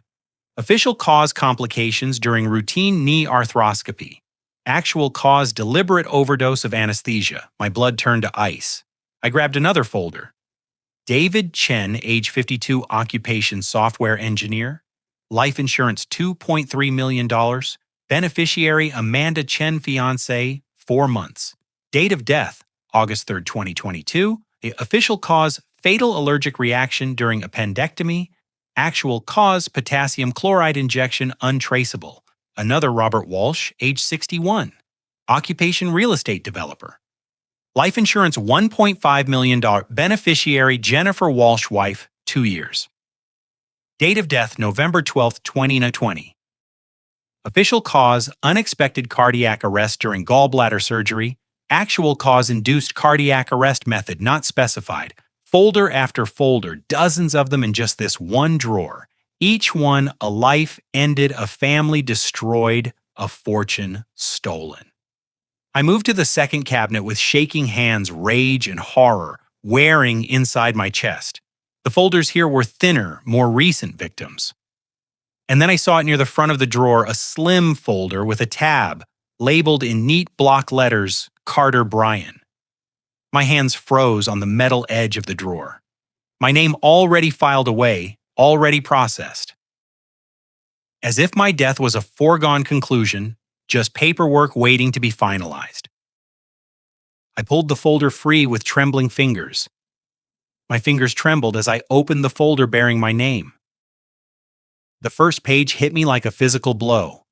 Official cause complications during routine knee arthroscopy. Actual cause deliberate overdose of anesthesia. My blood turned to ice. I grabbed another folder. David Chen, age 52, occupation software engineer. Life insurance $2.3 million. Beneficiary Amanda Chen, fiancé, 4 months. Date of death, August 3, 2022. The official cause, fatal allergic reaction during appendectomy. Actual cause, potassium chloride injection, untraceable. Another Robert Walsh, age 61. Occupation real estate developer. Life insurance $1.5 million. Beneficiary Jennifer Walsh, wife, 2 years. Date of death, November 12, 2020. Official cause, unexpected cardiac arrest during gallbladder surgery. Actual cause, induced cardiac arrest, method not specified. Folder after folder, dozens of them in just this one drawer. Each one a life ended, a family destroyed, a fortune stolen. I moved to the second cabinet with shaking hands, rage and horror wearing inside my chest. The folders here were thinner, more recent victims. And then I saw it near the front of the drawer, a slim folder with a tab, labeled in neat block letters, Carter Bryan. My hands froze on the metal edge of the drawer. My name already filed away, already processed. As if my death was a foregone conclusion, just paperwork waiting to be finalized. I pulled the folder free with trembling fingers. My fingers trembled as I opened the folder bearing my name. The first page hit me like a physical blow.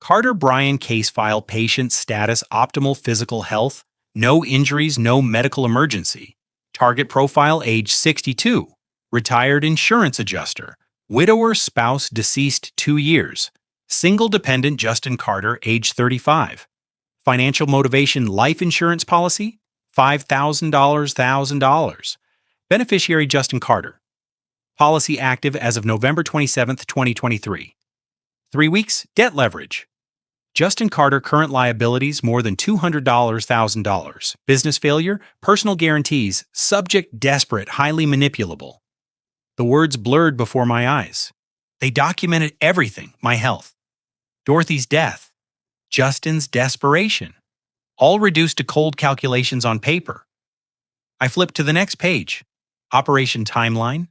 Carter Bryan case file, patient status, optimal physical health, no injuries, no medical emergency. Target profile, age 62, retired insurance adjuster, widower, spouse, deceased 2 years, single dependent Justin Carter, age 35. Financial motivation, life insurance policy, $5,000, $1,000. Beneficiary Justin Carter. Policy active as of November 27, 2023. 3 weeks, debt leverage. Justin Carter, current liabilities more than $200, $1,000. Business failure, personal guarantees, subject desperate, highly manipulable. The words blurred before my eyes. They documented everything, my health. Dorothy's death. Justin's desperation. All reduced to cold calculations on paper. I flipped to the next page. Operation timeline.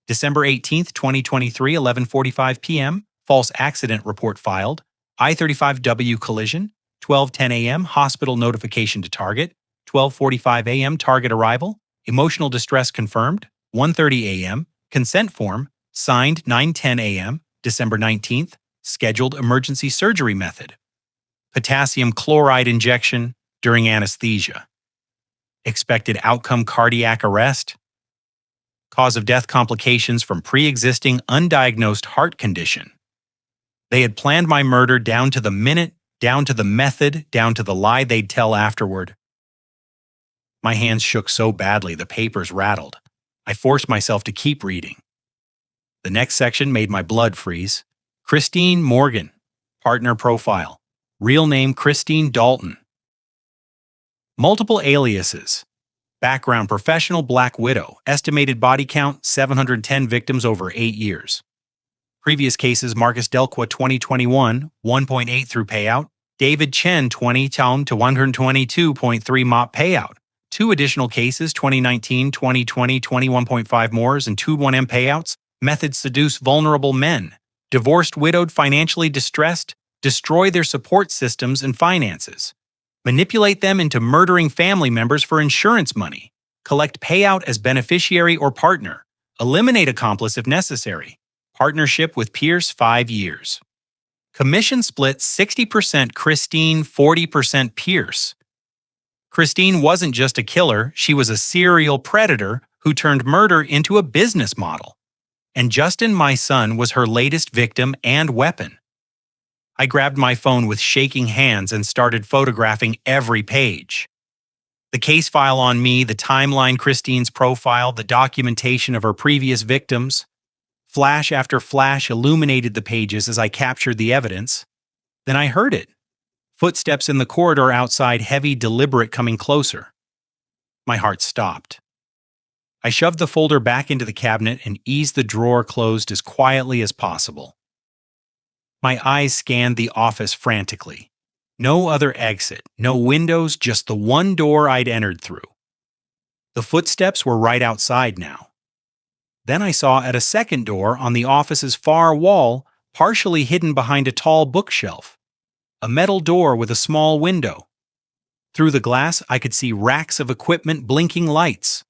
December 18th, 2023, 11:45 p.m. False accident report filed. I-35W collision. 12:10 a.m. Hospital notification to target. 12:45 a.m. Target arrival. Emotional distress confirmed. 1:30 a.m. Consent form. Signed 9:10 a.m. December 19th. Scheduled emergency surgery method. Potassium chloride injection during anesthesia. Expected outcome, cardiac arrest. Cause of death, complications from pre-existing undiagnosed heart condition. They had planned my murder down to the minute, down to the method, down to the lie they'd tell afterward. My hands shook so badly the papers rattled. I forced myself to keep reading. The next section made my blood freeze. Christine Morgan, partner profile. Real name Christine Dalton. Multiple aliases. Background, professional black widow. Estimated body count, 710 victims over 8 years. Previous cases, Marcus Delqua 2021, 1.8 through payout. David Chen 20 town to 122.3 MOP payout. 2 additional cases, 2019, 2020, 21.5 mores and 2 1M payouts. Method, seduce vulnerable men. Divorced, widowed, financially distressed, destroy their support systems and finances. Manipulate them into murdering family members for insurance money. Collect payout as beneficiary or partner. Eliminate accomplice if necessary. Partnership with Pierce 5 years. Commission split 60% Christine, 40% Pierce. Christine wasn't just a killer, she was a serial predator who turned murder into a business model. And Justin, my son, was her latest victim and weapon. I grabbed my phone with shaking hands and started photographing every page. The case file on me, the timeline, Christine's profile, the documentation of her previous victims. Flash after flash illuminated the pages as I captured the evidence. Then I heard it. Footsteps in the corridor outside, heavy, deliberate, coming closer. My heart stopped. I shoved the folder back into the cabinet and eased the drawer closed as quietly as possible. My eyes scanned the office frantically. No other exit, no windows, just the one door I'd entered through. The footsteps were right outside now. Then I saw at a second door on the office's far wall, partially hidden behind a tall bookshelf. A metal door with a small window. Through the glass, I could see racks of equipment, blinking lights.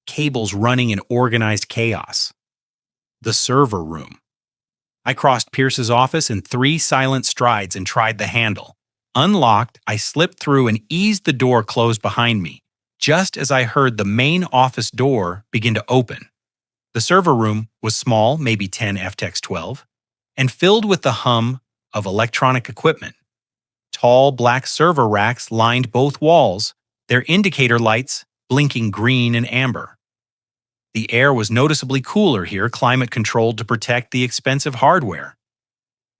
Cables running in organized chaos. The server room. I crossed Pierce's office in 3 silent strides and tried the handle. Unlocked, I slipped through and eased the door closed behind me, just as I heard the main office door begin to open. The server room was small, maybe 10 FTX 12, and filled with the hum of electronic equipment. Tall black server racks lined both walls, their indicator lights blinking green and amber. The air was noticeably cooler here, climate-controlled to protect the expensive hardware.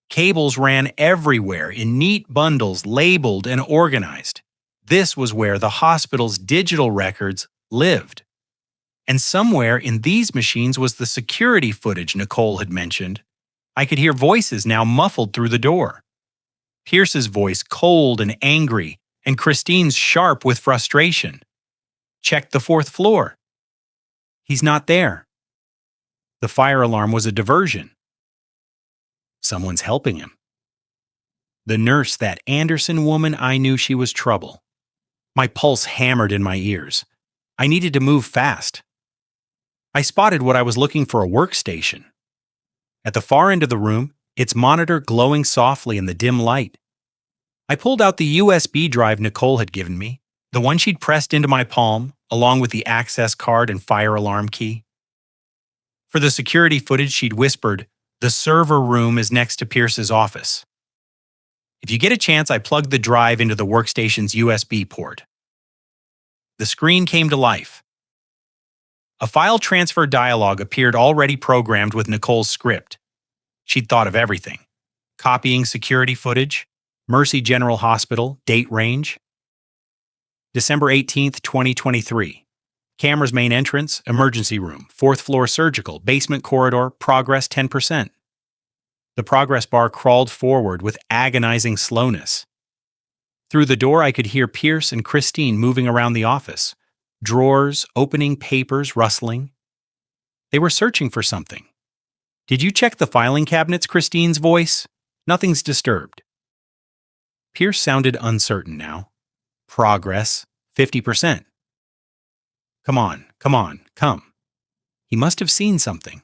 Cables ran everywhere in neat bundles, labeled and organized. This was where the hospital's digital records lived. And somewhere in these machines was the security footage Nicole had mentioned. I could hear voices now muffled through the door. Pierce's voice cold and angry, and Christine's sharp with frustration. Check the 4th floor. He's not there. The fire alarm was a diversion. Someone's helping him. The nurse, that Anderson woman, I knew she was trouble. My pulse hammered in my ears. I needed to move fast. I spotted what I was looking for, a workstation. At the far end of the room, its monitor glowing softly in the dim light. I pulled out the USB drive Nicole had given me, the one she'd pressed into my palm, along with the access card and fire alarm key. For the security footage, she'd whispered, "The server room is next to Pierce's office." If you get a chance, I plugged the drive into the workstation's USB port. The screen came to life. A file transfer dialog appeared, already programmed with Nicole's script. She'd thought of everything. Copying security footage, Mercy General Hospital, date range. December 18th, 2023. Camera's main entrance, emergency room, 4th floor surgical, basement corridor, progress 10%. The progress bar crawled forward with agonizing slowness. Through the door, I could hear Pierce and Christine moving around the office. Drawers, opening, papers rustling. They were searching for something. "Did you check the filing cabinets?" Christine's voice. "Nothing's disturbed." Pierce sounded uncertain now. Progress, 50%. Come on, come. He must have seen something.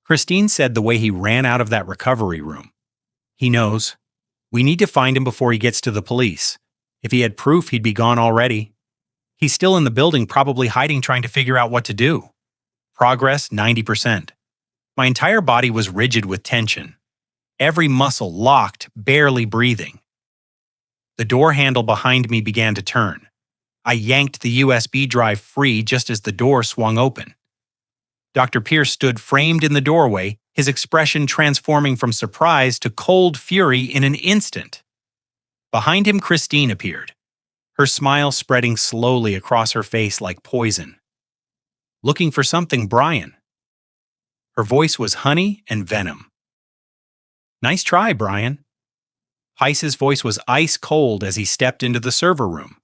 Christine said the way he ran out of that recovery room. "He knows. We need to find him before he gets to the police. If he had proof, he'd be gone already. He's still in the building, probably hiding, trying to figure out what to do." Progress, 90%. My entire body was rigid with tension. Every muscle locked, barely breathing. The door handle behind me began to turn. I yanked the USB drive free just as the door swung open. Dr. Pierce stood framed in the doorway, his expression transforming from surprise to cold fury in an instant. Behind him, Christine appeared, her smile spreading slowly across her face like poison. "Looking for something, Brian." Her voice was honey and venom. "Nice try, Brian." Heiss's voice was ice cold as he stepped into the server room.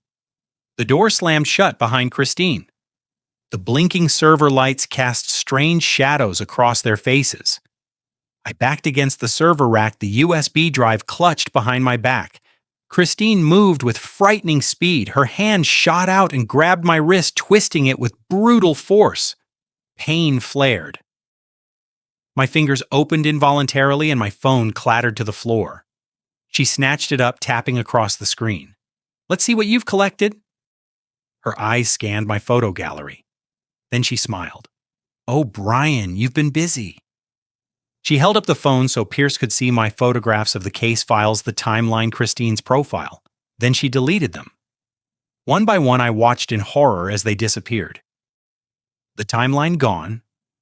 The door slammed shut behind Christine. The blinking server lights cast strange shadows across their faces. I backed against the server rack, the USB drive clutched behind my back. Christine moved with frightening speed. Her hand shot out and grabbed my wrist, twisting it with brutal force. Pain flared. My fingers opened involuntarily and my phone clattered to the floor. She snatched it up, tapping across the screen. "Let's see what you've collected." Her eyes scanned my photo gallery. Then she smiled. "Oh, Brian, you've been busy." She held up the phone so Pierce could see my photographs of the case files, the timeline, Christine's profile. Then she deleted them. One by one, I watched in horror as they disappeared. The timeline gone,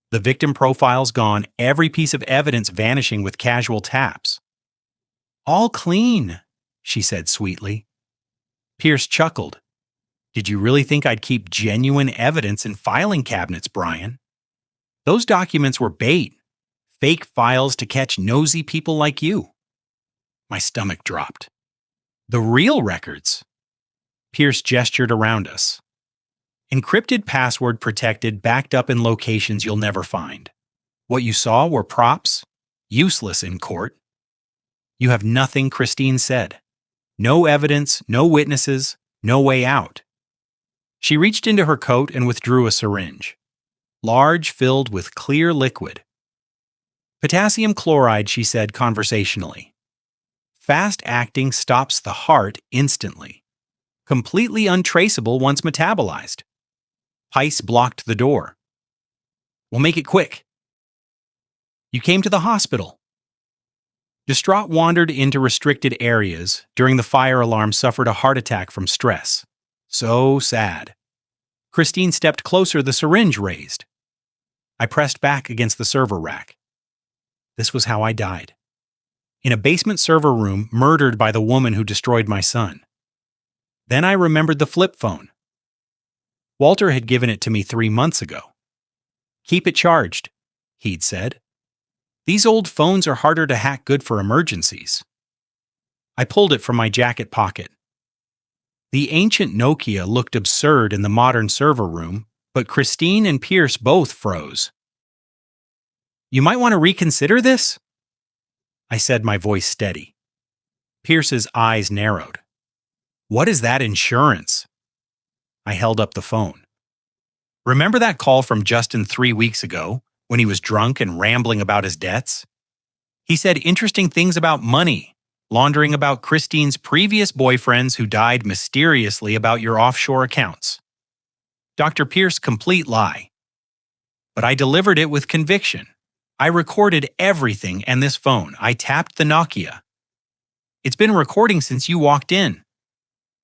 the victim profiles gone, every piece of evidence vanishing with casual taps. "All clean," she said sweetly. Pierce chuckled. "Did you really think I'd keep genuine evidence in filing cabinets, Brian? Those documents were bait. Fake files to catch nosy people like you." My stomach dropped. "The real records." Pierce gestured around us. "Encrypted, password protected, backed up in locations you'll never find. What you saw were props, useless in court." "You have nothing," Christine said. "No evidence, no witnesses, no way out." She reached into her coat and withdrew a syringe. Large, filled with clear liquid. "Potassium chloride," she said conversationally. "Fast-acting, stops the heart instantly. Completely untraceable once metabolized." Pice blocked the door. "We'll make it quick." "You came to the hospital." Distraught wandered into restricted areas. During the fire alarm, suffered a heart attack from stress. So sad. Christine stepped closer, the syringe raised. I pressed back against the server rack. This was how I died. In a basement server room, murdered by the woman who destroyed my son. Then I remembered the flip phone. Walter had given it to me 3 months ago. "Keep it charged," he'd said. "These old phones are harder to hack, good for emergencies." I pulled it from my jacket pocket. The ancient Nokia looked absurd in the modern server room, but Christine and Pierce both froze. "You might want to reconsider this," I said, my voice steady. Pierce's eyes narrowed. "What is that insurance?" I held up the phone. "Remember that call from Justin 3 weeks ago, when he was drunk and rambling about his debts? He said interesting things about money, laundering, about Christine's previous boyfriends who died mysteriously, about your offshore accounts. Dr. Pierce, complete lie. But I delivered it with conviction. I recorded everything, and this phone, I tapped the Nokia. It's been recording since you walked in.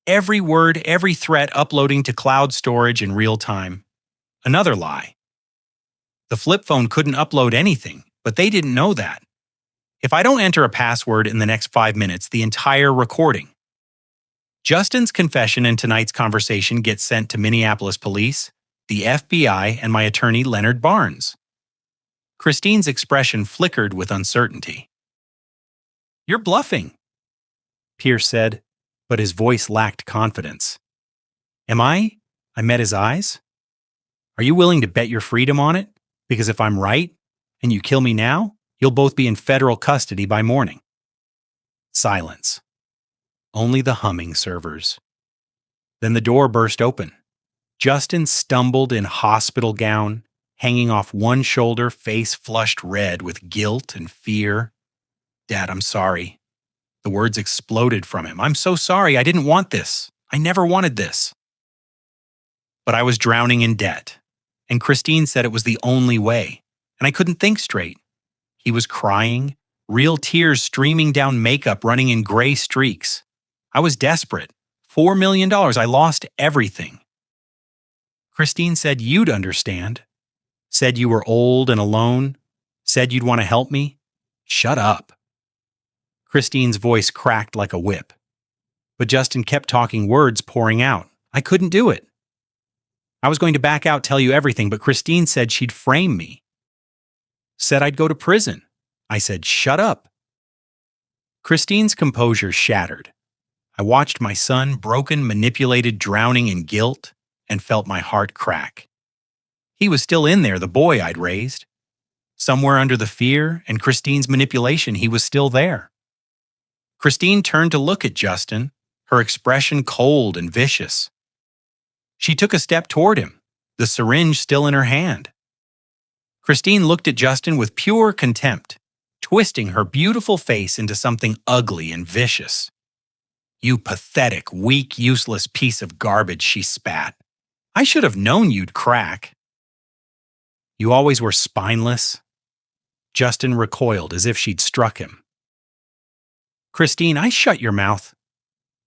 Every word, every threat, uploading to cloud storage in real time. Another lie. The flip phone couldn't upload anything, but they didn't know that. If I don't enter a password in the next 5 minutes, the entire recording. Justin's confession and tonight's conversation gets sent to Minneapolis police, the FBI, and my attorney, Leonard Barnes." Christine's expression flickered with uncertainty. "You're bluffing," Pierce said, but his voice lacked confidence. "Am I?" I met his eyes. "Are you willing to bet your freedom on it? Because if I'm right, and you kill me now, you'll both be in federal custody by morning." Silence. Only the humming servers. Then the door burst open. Justin stumbled in hospital gown, hanging off one shoulder, face flushed red with guilt and fear. "Dad, I'm sorry." The words exploded from him. "I'm so sorry. I didn't want this. I never wanted this." But I was drowning in debt, and Christine said it was the only way, and I couldn't think straight. He was crying, real tears streaming down, makeup running in gray streaks. I was desperate. $4 million. I lost everything. Christine said you'd understand. Said you were old and alone. Said you'd want to help me. Shut up. Christine's voice cracked like a whip. But Justin kept talking, words pouring out. I couldn't do it. I was going to back out, tell you everything, but Christine said she'd frame me. Said I'd go to prison. I said, shut up. Christine's composure shattered. I watched my son, broken, manipulated, drowning in guilt, and felt my heart crack. He was still in there, the boy I'd raised. Somewhere under the fear and Christine's manipulation, he was still there. Christine turned to look at Justin, her expression cold and vicious. She took a step toward him, the syringe still in her hand. Christine looked at Justin with pure contempt, twisting her beautiful face into something ugly and vicious. "You pathetic, weak, useless piece of garbage," she spat. "I should have known you'd crack." "You always were spineless." Justin recoiled as if she'd struck him. "Christine, I shut your mouth."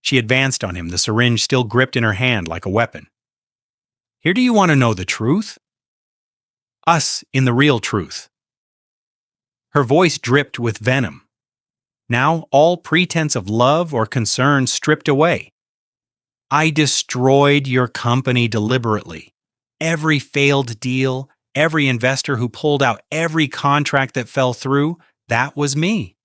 She advanced on him, the syringe still gripped in her hand like a weapon. "Here, do you want to know the truth? Us in the real truth." Her voice dripped with venom. Now all pretense of love or concern stripped away. "I destroyed your company deliberately. Every failed deal, every investor who pulled out, every contract that fell through, that was me.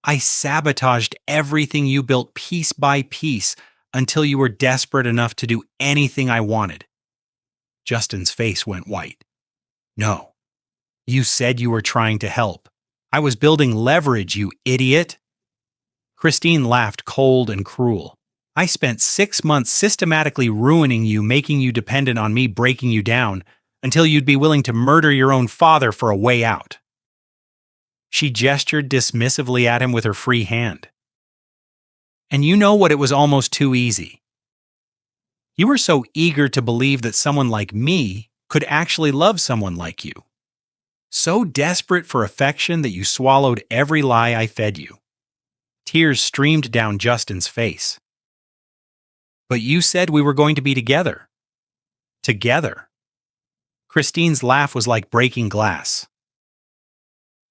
I sabotaged everything you built piece by piece until you were desperate enough to do anything I wanted." Justin's face went white. "No. You said you were trying to help. I was building leverage, you idiot." Christine laughed cold and cruel. "I spent 6 months systematically ruining you, making you dependent on me, breaking you down, until you'd be willing to murder your own father for a way out." She gestured dismissively at him with her free hand. "And you know what? It was almost too easy. You were so eager to believe that someone like me could actually love someone like you. So desperate for affection that you swallowed every lie I fed you." Tears streamed down Justin's face. "But you said we were going to be together." Together. Christine's laugh was like breaking glass.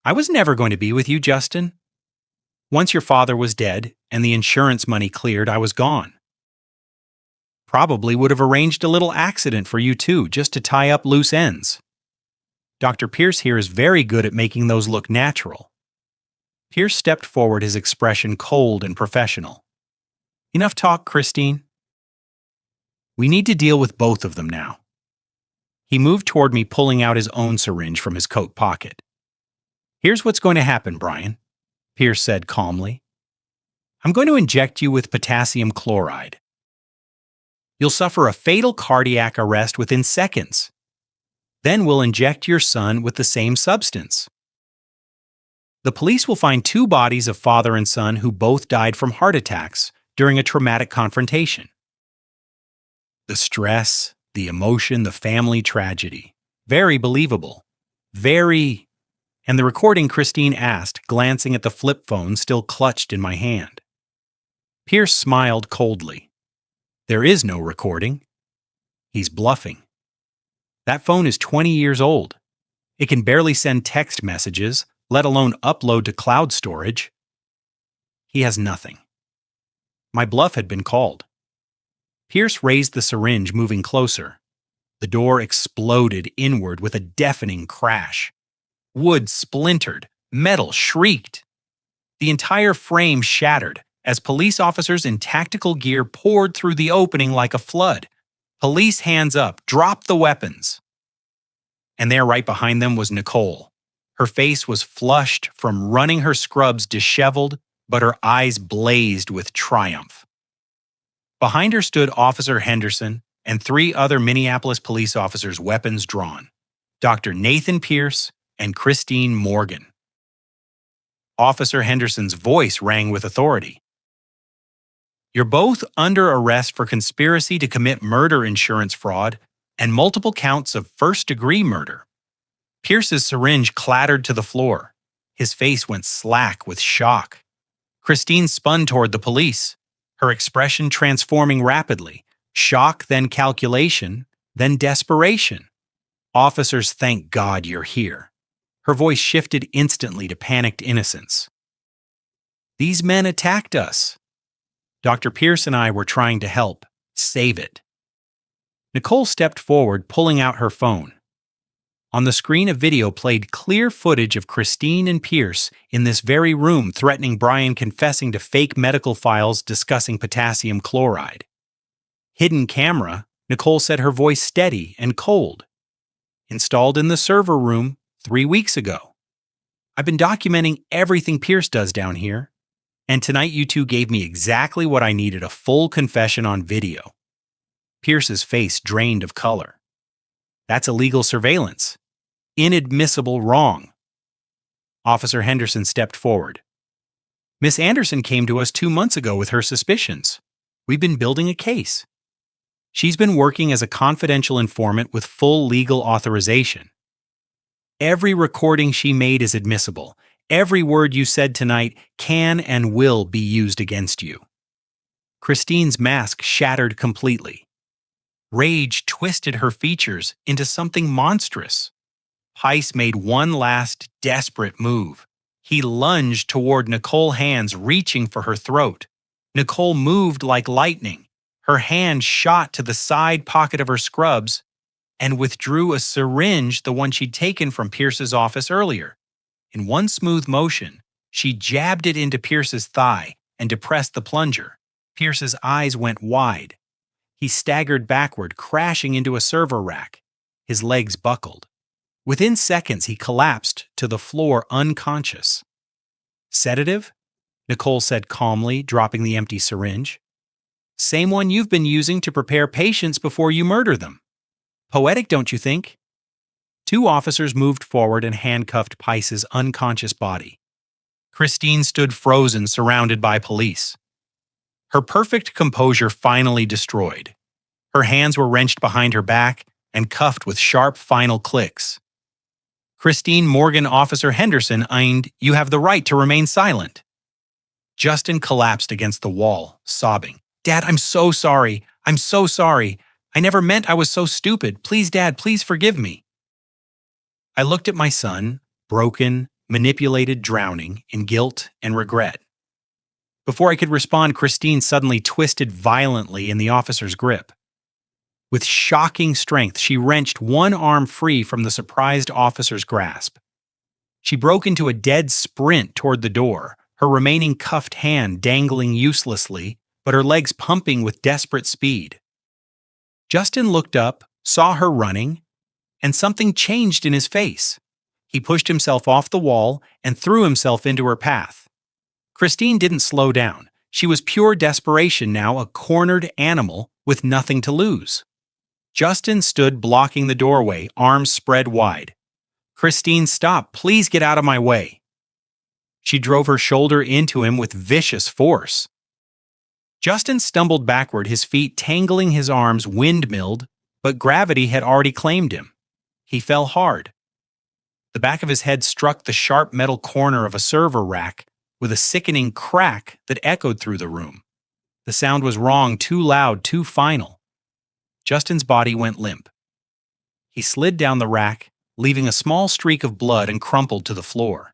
"I was never going to be with you, Justin. Once your father was dead and the insurance money cleared, I was gone. Probably would have arranged a little accident for you too, just to tie up loose ends. Dr. Pierce here is very good at making those look natural." Pierce stepped forward, his expression cold and professional. "Enough talk, Christine. We need to deal with both of them now." He moved toward me, pulling out his own syringe from his coat pocket. "Here's what's going to happen, Brian," Pierce said calmly. "I'm going to inject you with potassium chloride. You'll suffer a fatal cardiac arrest within seconds. Then we'll inject your son with the same substance. The police will find 2 bodies of father and son who both died from heart attacks during a traumatic confrontation. The stress, the emotion, the family tragedy. Very believable. Very..." And the recording, Christine asked, glancing at the flip phone still clutched in my hand. Pierce smiled coldly. "There is no recording. He's bluffing. That phone is 20 years old. It can barely send text messages, let alone upload to cloud storage. He has nothing." My bluff had been called. Pierce raised the syringe, moving closer. The door exploded inward with a deafening crash. Wood splintered, metal shrieked. The entire frame shattered as police officers in tactical gear poured through the opening like a flood. Police, hands up, dropped the weapons. And there right behind them was Nicole. Her face was flushed from running, her scrubs disheveled, but her eyes blazed with triumph. Behind her stood Officer Henderson and 3 other Minneapolis police officers, weapons drawn. Dr. Nathan Pierce and Christine Morgan. Officer Henderson's voice rang with authority. "You're both under arrest for conspiracy to commit murder insurance fraud and multiple counts of first-degree murder." Pierce's syringe clattered to the floor. His face went slack with shock. Christine spun toward the police, her expression transforming rapidly. Shock, then calculation, then desperation. "Officers, thank God you're here." Her voice shifted instantly to panicked innocence. "These men attacked us. Dr. Pierce and I were trying to help. Save it." Nicole stepped forward, pulling out her phone. On the screen, a video played clear footage of Christine and Pierce in this very room, threatening Brian, confessing to fake medical files discussing potassium chloride. Hidden camera, Nicole said, her voice steady and cold. Installed in the server room, 3 weeks ago. I've been documenting everything Pierce does down here, and tonight you two gave me exactly what I needed, a full confession on video. Pierce's face drained of color. That's illegal surveillance. Inadmissible wrong. Officer Henderson stepped forward. Miss Anderson came to us 2 months ago with her suspicions. We've been building a case. She's been working as a confidential informant with full legal authorization. Every recording she made is admissible. Every word you said tonight can and will be used against you. Christine's mask shattered completely. Rage twisted her features into something monstrous. Heiss made one last desperate move. He lunged toward Nicole, hands reaching for her throat. Nicole moved like lightning. Her hand shot to the side pocket of her scrubs and withdrew a syringe, the one she'd taken from Pierce's office earlier. In one smooth motion, she jabbed it into Pierce's thigh and depressed the plunger. Pierce's eyes went wide. He staggered backward, crashing into a server rack. His legs buckled. Within seconds, he collapsed to the floor unconscious. Sedative? Nicole said calmly, dropping the empty syringe. Same one you've been using to prepare patients before you murder them. Poetic, don't you think? 2 officers moved forward and handcuffed Pice's unconscious body. Christine stood frozen, surrounded by police. Her perfect composure finally destroyed. Her hands were wrenched behind her back and cuffed with sharp final clicks. Christine Morgan, Officer Henderson, you have the right to remain silent. Justin collapsed against the wall, sobbing. Dad, I'm so sorry. I'm so sorry. I never meant I was so stupid. Please, Dad, please forgive me. I looked at my son, broken, manipulated, drowning in guilt and regret. Before I could respond, Christine suddenly twisted violently in the officer's grip. With shocking strength, she wrenched one arm free from the surprised officer's grasp. She broke into a dead sprint toward the door, her remaining cuffed hand dangling uselessly, but her legs pumping with desperate speed. Justin looked up, saw her running, and something changed in his face. He pushed himself off the wall and threw himself into her path. Christine didn't slow down. She was pure desperation now, a cornered animal with nothing to lose. Justin stood blocking the doorway, arms spread wide. Christine, stop. Please get out of my way. She drove her shoulder into him with vicious force. Justin stumbled backward, his feet tangling, his arms windmilled, but gravity had already claimed him. He fell hard. The back of his head struck the sharp metal corner of a server rack with a sickening crack that echoed through the room. The sound was wrong, too loud, too final. Justin's body went limp. He slid down the rack, leaving a small streak of blood, and crumpled to the floor.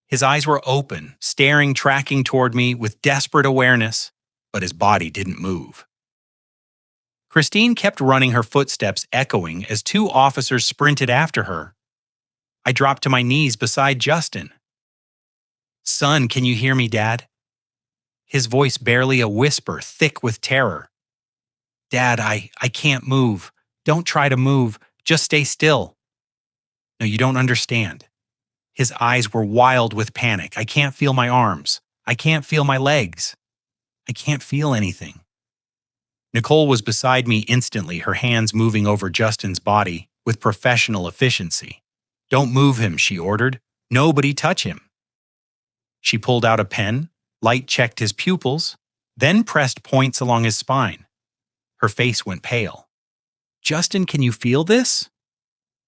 His eyes were open, staring, tracking toward me with desperate awareness, but his body didn't move. Christine kept running, her footsteps echoing as 2 officers sprinted after her. I dropped to my knees beside Justin. Son, can you hear me, Dad? His voice barely a whisper, thick with terror. Dad, I can't move. Don't try to move. Just stay still. No, you don't understand. His eyes were wild with panic. I can't feel my arms. I can't feel my legs. I can't feel anything. Nicole was beside me instantly, her hands moving over Justin's body with professional efficiency. Don't move him, she ordered. Nobody touch him. She pulled out a pen, light-checked his pupils, then pressed points along his spine. Her face went pale. Justin, can you feel this?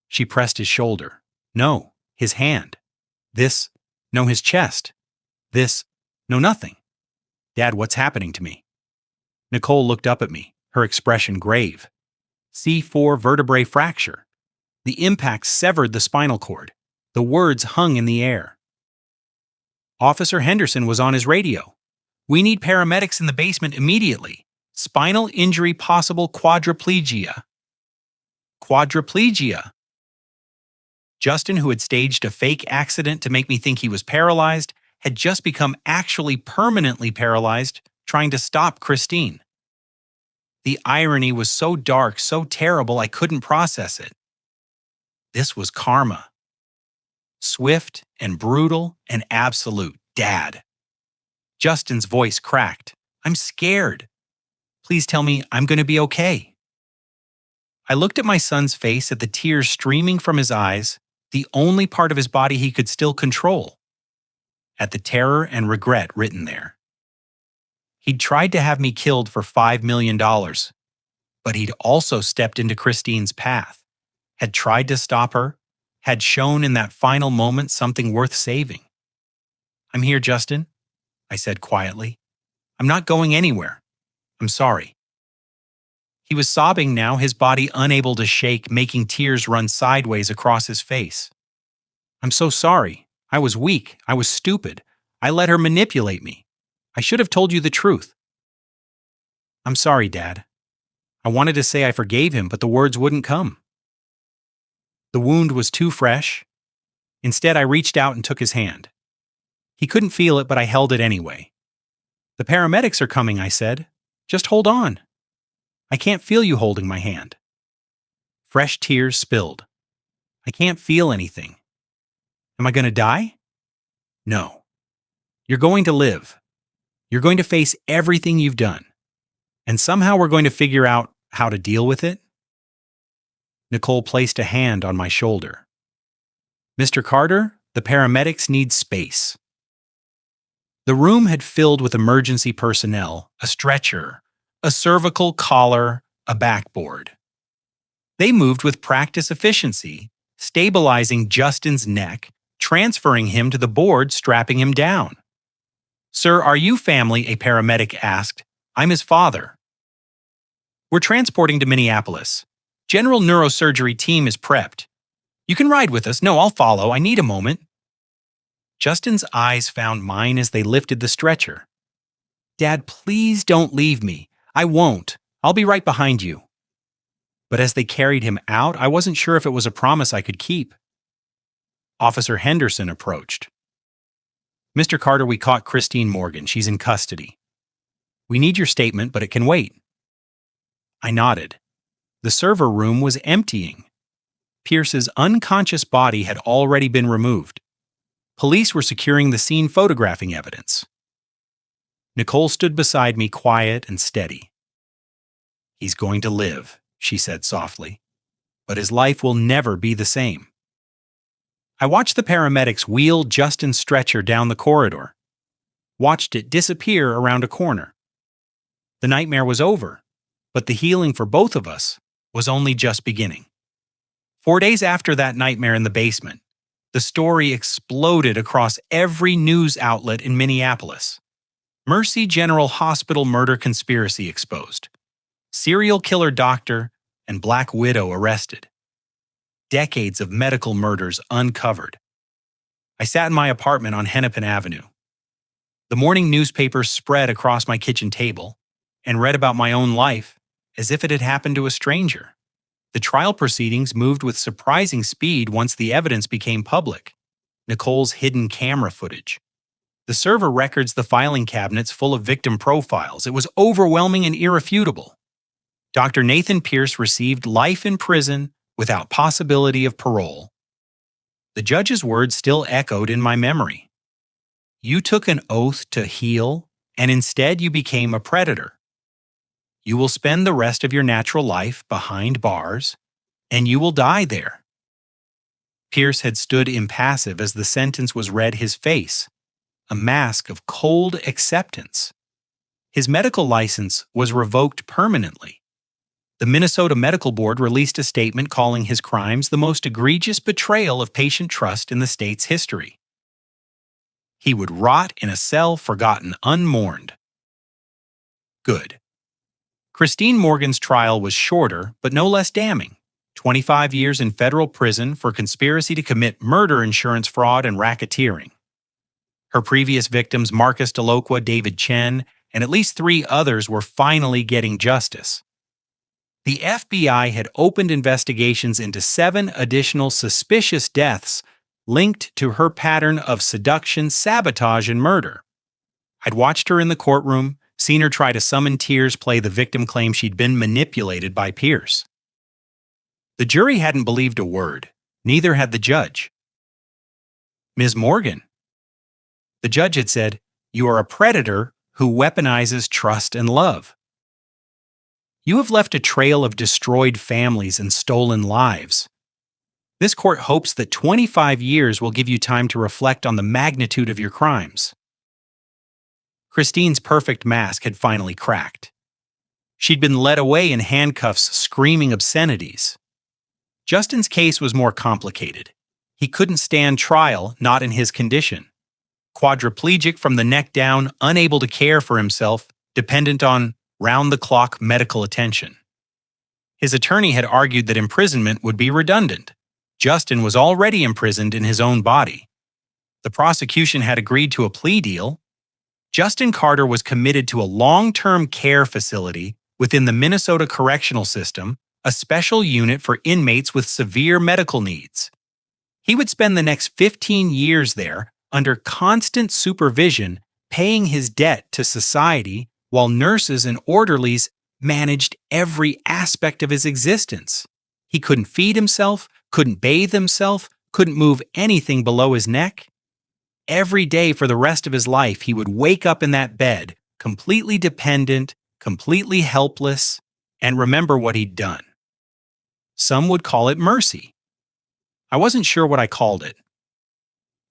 She pressed his shoulder. No, his hand. This, no, his chest. This, no, nothing. Dad, what's happening to me? Nicole looked up at me, her expression grave. C4 vertebrae fracture. The impact severed the spinal cord. The words hung in the air. Officer Henderson was on his radio. We need paramedics in the basement immediately. Spinal injury possible, quadriplegia. Quadriplegia. Justin, who had staged a fake accident to make me think he was paralyzed, had just become actually permanently paralyzed, trying to stop Christine. The irony was so dark, so terrible, I couldn't process it. This was karma. Swift and brutal and absolute. Dad. Justin's voice cracked. I'm scared. Please tell me I'm going to be okay. I looked at my son's face at the tears streaming from his eyes, the only part of his body he could still control, at the terror and regret written there. He'd tried to have me killed for $5 million, but he'd also stepped into Christine's path, had tried to stop her, had shown in that final moment something worth saving. I'm here, Justin, I said quietly. I'm not going anywhere. I'm sorry. He was sobbing now, his body unable to shake, making tears run sideways across his face. I'm so sorry. I was weak. I was stupid. I let her manipulate me. I should have told you the truth. I'm sorry, Dad. I wanted to say I forgave him, but the words wouldn't come. The wound was too fresh. Instead, I reached out and took his hand. He couldn't feel it, but I held it anyway. The paramedics are coming, I said. Just hold on. I can't feel you holding my hand. Fresh tears spilled. I can't feel anything. Am I going to die? No. You're going to live. You're going to face everything you've done. And somehow we're going to figure out how to deal with it. Nicole placed a hand on my shoulder. Mr. Carter, the paramedics need space. The room had filled with emergency personnel, a stretcher, a cervical collar, a backboard. They moved with practice efficiency, stabilizing Justin's neck, transferring him to the board, strapping him down. Sir, are you family? A paramedic asked. I'm his father. We're transporting to Minneapolis. General neurosurgery team is prepped. You can ride with us. No, I'll follow. I need a moment. Justin's eyes found mine as they lifted the stretcher. Dad, please don't leave me. I won't. I'll be right behind you. But as they carried him out, I wasn't sure if it was a promise I could keep. Officer Henderson approached. Mr. Carter, we caught Christine Morgan. She's in custody. We need your statement, but it can wait. I nodded. The server room was emptying. Pierce's unconscious body had already been removed. Police were securing the scene, photographing evidence. Nicole stood beside me, quiet and steady. He's going to live, she said softly, but his life will never be the same. I watched the paramedics wheel Justin's stretcher down the corridor, watched it disappear around a corner. The nightmare was over, but the healing for both of us was only just beginning. 4 days after that nightmare in the basement, the story exploded across every news outlet in Minneapolis. Mercy General Hospital murder conspiracy exposed. Serial killer doctor and Black widow arrested. Decades of medical murders uncovered. I sat in my apartment on Hennepin Avenue. The morning newspapers spread across my kitchen table and read about my own life as if it had happened to a stranger. The trial proceedings moved with surprising speed once the evidence became public. Nicole's hidden camera footage. The server records, the filing cabinets full of victim profiles. It was overwhelming and irrefutable. Dr. Nathan Pierce received life in prison without possibility of parole. The judge's words still echoed in my memory. You took an oath to heal, and instead you became a predator. You will spend the rest of your natural life behind bars, and you will die there. Pierce had stood impassive as the sentence was read, his face, a mask of cold acceptance. His medical license was revoked permanently. The Minnesota Medical Board released a statement calling his crimes the most egregious betrayal of patient trust in the state's history. He would rot in a cell, forgotten, unmourned. Good. Christine Morgan's trial was shorter, but no less damning. 25 years in federal prison for conspiracy to commit murder, insurance fraud, and racketeering. Her previous victims, Marcus Delocqua, David Chen, and at least 3 others, were finally getting justice. The FBI had opened investigations into 7 additional suspicious deaths linked to her pattern of seduction, sabotage, and murder. I'd watched her in the courtroom, seen her try to summon tears, play the victim, claim she'd been manipulated by Pierce. The jury hadn't believed a word, neither had the judge. Ms. Morgan. The judge had said, "You are a predator who weaponizes trust and love. You have left a trail of destroyed families and stolen lives. This court hopes that 25 years will give you time to reflect on the magnitude of your crimes." Christine's perfect mask had finally cracked. She'd been led away in handcuffs screaming obscenities. Justin's case was more complicated. He couldn't stand trial, not in his condition. Quadriplegic from the neck down, unable to care for himself, dependent on round-the-clock medical attention. His attorney had argued that imprisonment would be redundant. Justin was already imprisoned in his own body. The prosecution had agreed to a plea deal. Justin Carter was committed to a long-term care facility within the Minnesota Correctional System, a special unit for inmates with severe medical needs. He would spend the next 15 years there under constant supervision, paying his debt to society while nurses and orderlies managed every aspect of his existence. He couldn't feed himself, couldn't bathe himself, couldn't move anything below his neck. Every day for the rest of his life, he would wake up in that bed, completely dependent, completely helpless, and remember what he'd done. Some would call it mercy. I wasn't sure what I called it.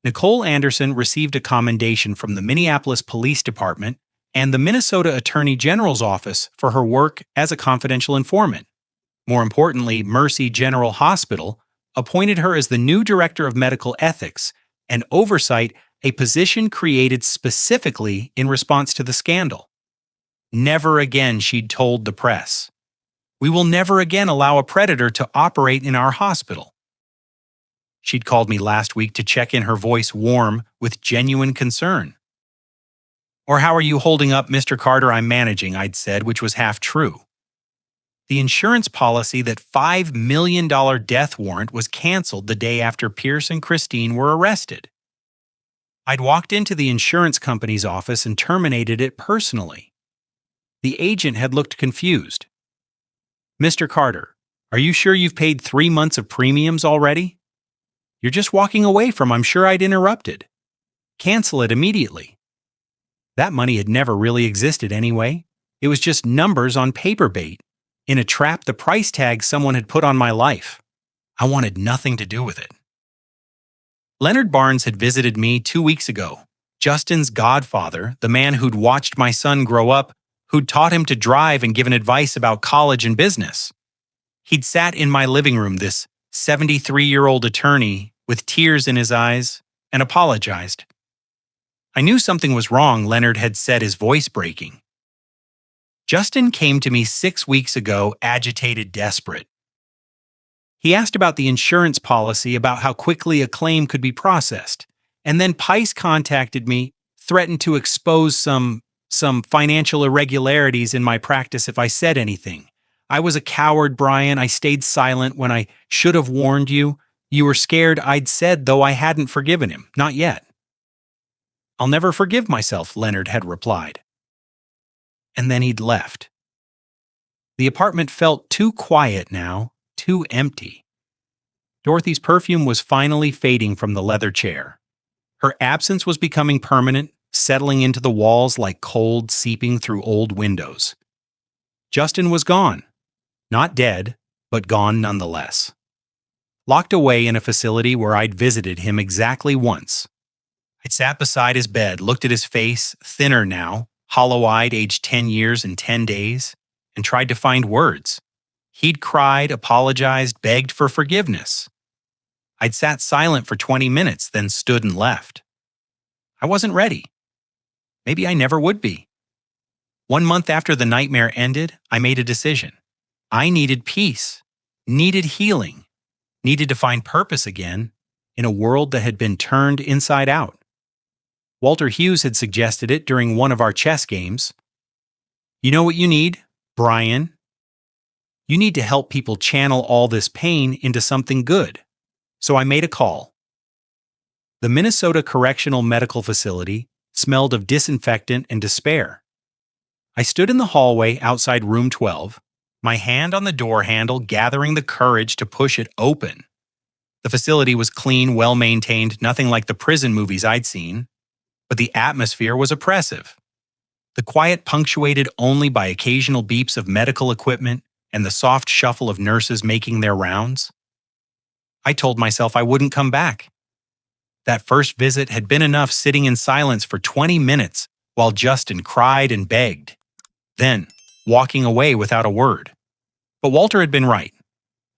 Nicole Anderson received a commendation from the Minneapolis Police Department and the Minnesota Attorney General's office for her work as a confidential informant. More importantly, Mercy General Hospital appointed her as the new Director of Medical Ethics and Oversight, a position created specifically in response to the scandal. Never again, she'd told the press. We will never again allow a predator to operate in our hospital. She'd called me last week to check in, her voice warm with genuine concern. Or how are you holding up, Mr. Carter? I'm managing, I'd said, which was half true. The insurance policy, that $5 million death warrant, was canceled the day after Pierce and Christine were arrested. I'd walked into the insurance company's office and terminated it personally. The agent had looked confused. Mr. Carter, are you sure you've paid 3 months of premiums already? You're just walking away from, I'm sure I'd interrupted. Cancel it immediately. That money had never really existed anyway. It was just numbers on paper bait, in a trap, the price tag someone had put on my life. I wanted nothing to do with it. Leonard Barnes had visited me 2 weeks ago. Justin's godfather, the man who'd watched my son grow up, who'd taught him to drive and given advice about college and business. He'd sat in my living room, this 73-year-old attorney, with tears in his eyes, and apologized. I knew something was wrong, Leonard had said, his voice breaking. Justin came to me 6 weeks ago, agitated, desperate. He asked about the insurance policy, about how quickly a claim could be processed, and then Pice contacted me, threatened to expose some financial irregularities in my practice if I said anything. I was a coward, Brian. I stayed silent when I should have warned you. You were scared, I'd said, though I hadn't forgiven him. Not yet. I'll never forgive myself, Leonard had replied. And then he'd left. The apartment felt too quiet now, too empty. Dorothy's perfume was finally fading from the leather chair. Her absence was becoming permanent, settling into the walls like cold seeping through old windows. Justin was gone. Not dead, but gone nonetheless. Locked away in a facility where I'd visited him exactly once. I'd sat beside his bed, looked at his face, thinner now, hollow-eyed, aged 10 years and 10 days, and tried to find words. He'd cried, apologized, begged for forgiveness. I'd sat silent for 20 minutes, then stood and left. I wasn't ready. Maybe I never would be. 1 month after the nightmare ended, I made a decision. I needed peace, needed healing, needed to find purpose again in a world that had been turned inside out. Walter Hughes had suggested it during one of our chess games. You know what you need, Brian? You need to help people channel all this pain into something good. So I made a call. The Minnesota Correctional Medical Facility smelled of disinfectant and despair. I stood in the hallway outside room 12, my hand on the door handle, gathering the courage to push it open. The facility was clean, well-maintained, nothing like the prison movies I'd seen, but the atmosphere was oppressive. The quiet punctuated only by occasional beeps of medical equipment and the soft shuffle of nurses making their rounds. I told myself I wouldn't come back. That first visit had been enough sitting in silence for 20 minutes while Justin cried and begged, then walking away without a word. But Walter had been right.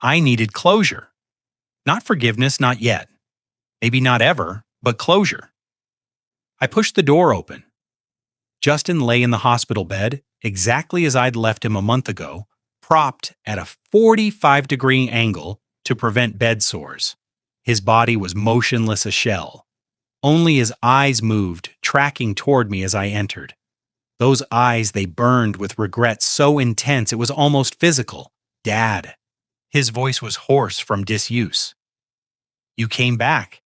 I needed closure. Not forgiveness, not yet. Maybe not ever, but closure. I pushed the door open. Justin lay in the hospital bed, exactly as I'd left him a month ago, propped at a 45-degree angle to prevent bed sores. His body was motionless, a shell. Only his eyes moved, tracking toward me as I entered. Those eyes, they burned with regret so intense it was almost physical. "Dad." His voice was hoarse from disuse. "You came back."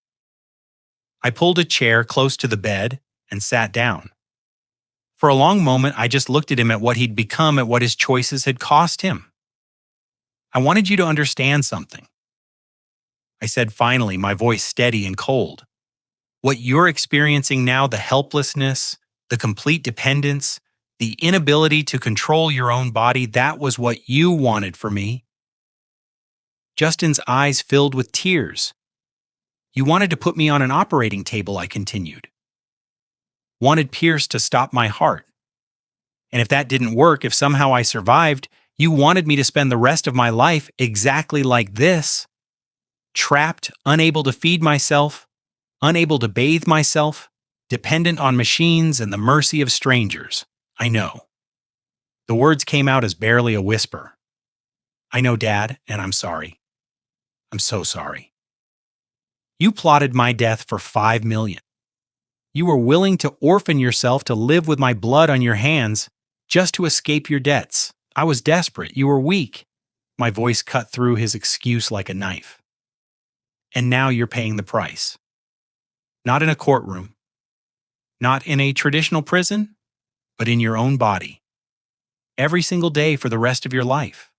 I pulled a chair close to the bed and sat down. For a long moment, I just looked at him, at what he'd become, at what his choices had cost him. "I wanted you to understand something," I said finally, my voice steady and cold. "What you're experiencing now, the helplessness, the complete dependence, the inability to control your own body, that was what you wanted for me." Justin's eyes filled with tears. "You wanted to put me on an operating table," I continued. "Wanted Pierce to stop my heart. And if that didn't work, if somehow I survived, you wanted me to spend the rest of my life exactly like this. Trapped, unable to feed myself, unable to bathe myself, dependent on machines and the mercy of strangers. I know." The words came out as barely a whisper. "I know, Dad, and I'm sorry. I'm so sorry. You plotted my death for $5 million. You were willing to orphan yourself to live with my blood on your hands just to escape your debts. I was desperate. You were weak." My voice cut through his excuse like a knife. "And now you're paying the price. Not in a courtroom. Not in a traditional prison, but in your own body. Every single day for the rest of your life.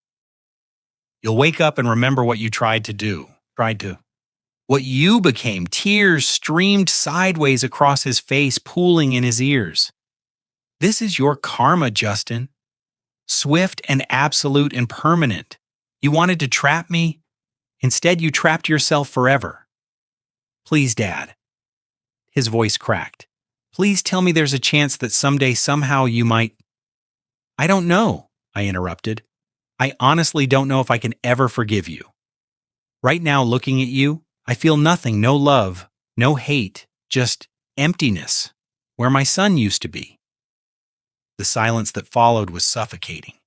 You'll wake up and remember what you tried to. What you became." Tears streamed sideways across his face, pooling in his ears. "This is your karma, Justin. Swift and absolute and permanent. You wanted to trap me. Instead, you trapped yourself forever. Please, Dad." His voice cracked. "Please tell me there's a chance that someday, somehow you might—" "I don't know," I interrupted. "I honestly don't know if I can ever forgive you. Right now, looking at you, I feel nothing, no love, no hate, just emptiness, where my son used to be." The silence that followed was suffocating.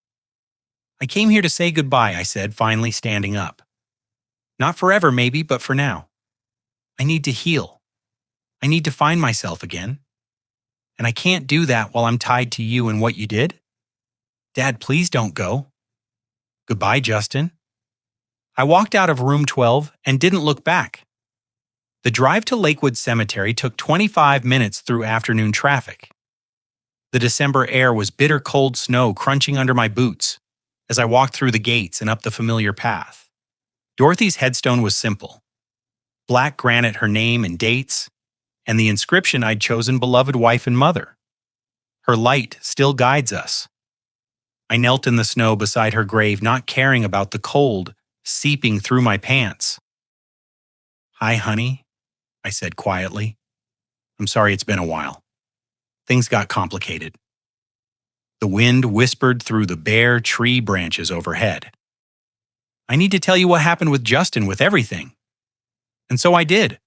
"I came here to say goodbye," I said, finally standing up. "Not forever, maybe, but for now. I need to heal. I need to find myself again. And I can't do that while I'm tied to you and what you did. Dad, please don't go. Goodbye, Justin." I walked out of room 12 and didn't look back. The drive to Lakewood Cemetery took 25 minutes through afternoon traffic. The December air was bitter cold snow crunching under my boots as I walked through the gates and up the familiar path. Dorothy's headstone was simple. Black granite, her name and dates, and the inscription I'd chosen, "Beloved wife and mother." Her light still guides us. I knelt in the snow beside her grave, not caring about the cold seeping through my pants. "Hi, honey," I said quietly. "I'm sorry it's been a while. Things got complicated." The wind whispered through the bare tree branches overhead. "I need to tell you what happened with Justin, with everything." And so I did.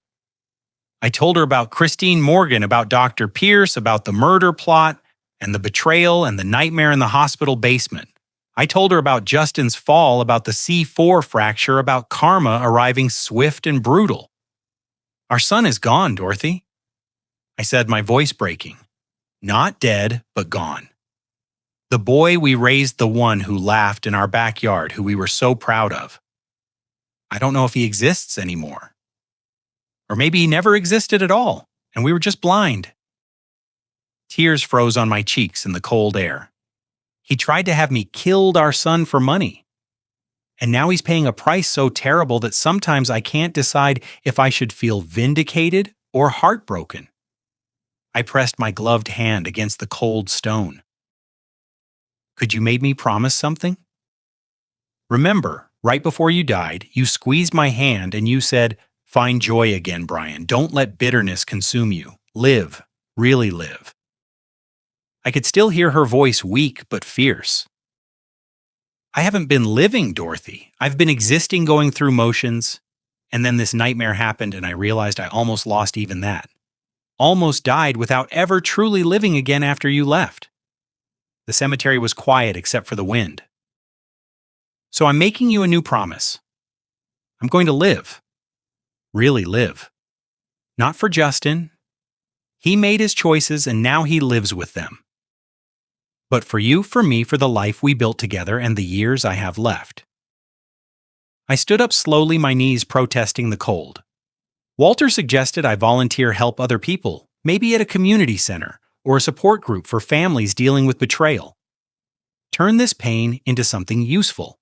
I told her about Christine Morgan, about Dr. Pierce, about the murder plot, and the betrayal and the nightmare in the hospital basement. I told her about Justin's fall, about the C4 fracture, about karma arriving swift and brutal. "Our son is gone, Dorothy," I said, my voice breaking. "Not dead, but gone. The boy we raised, the one who laughed in our backyard, who we were so proud of. I don't know if he exists anymore. Or maybe he never existed at all, and we were just blind." Tears froze on my cheeks in the cold air. "He tried to have me killed our son for money. And now he's paying a price so terrible that sometimes I can't decide if I should feel vindicated or heartbroken. I pressed my gloved hand against the cold stone. Could you make me promise something? Remember, right before you died, you squeezed my hand and you said, "Find joy again, Brian. Don't let bitterness consume you. Live, really live." I could still hear her voice, weak but fierce. I haven't been living, Dorothy. I've been existing, going through motions. And then this nightmare happened and I realized I almost lost even that. Almost died without ever truly living again after you left. The cemetery was quiet except for the wind. So I'm making you a new promise. I'm going to live. Really live. Not for Justin. He made his choices and now he lives with them. But for you, for me, for the life we built together and the years I have left. I stood up slowly, my knees protesting the cold. Walter suggested I volunteer help other people, maybe at a community center or a support group for families dealing with betrayal. Turn this pain into something useful.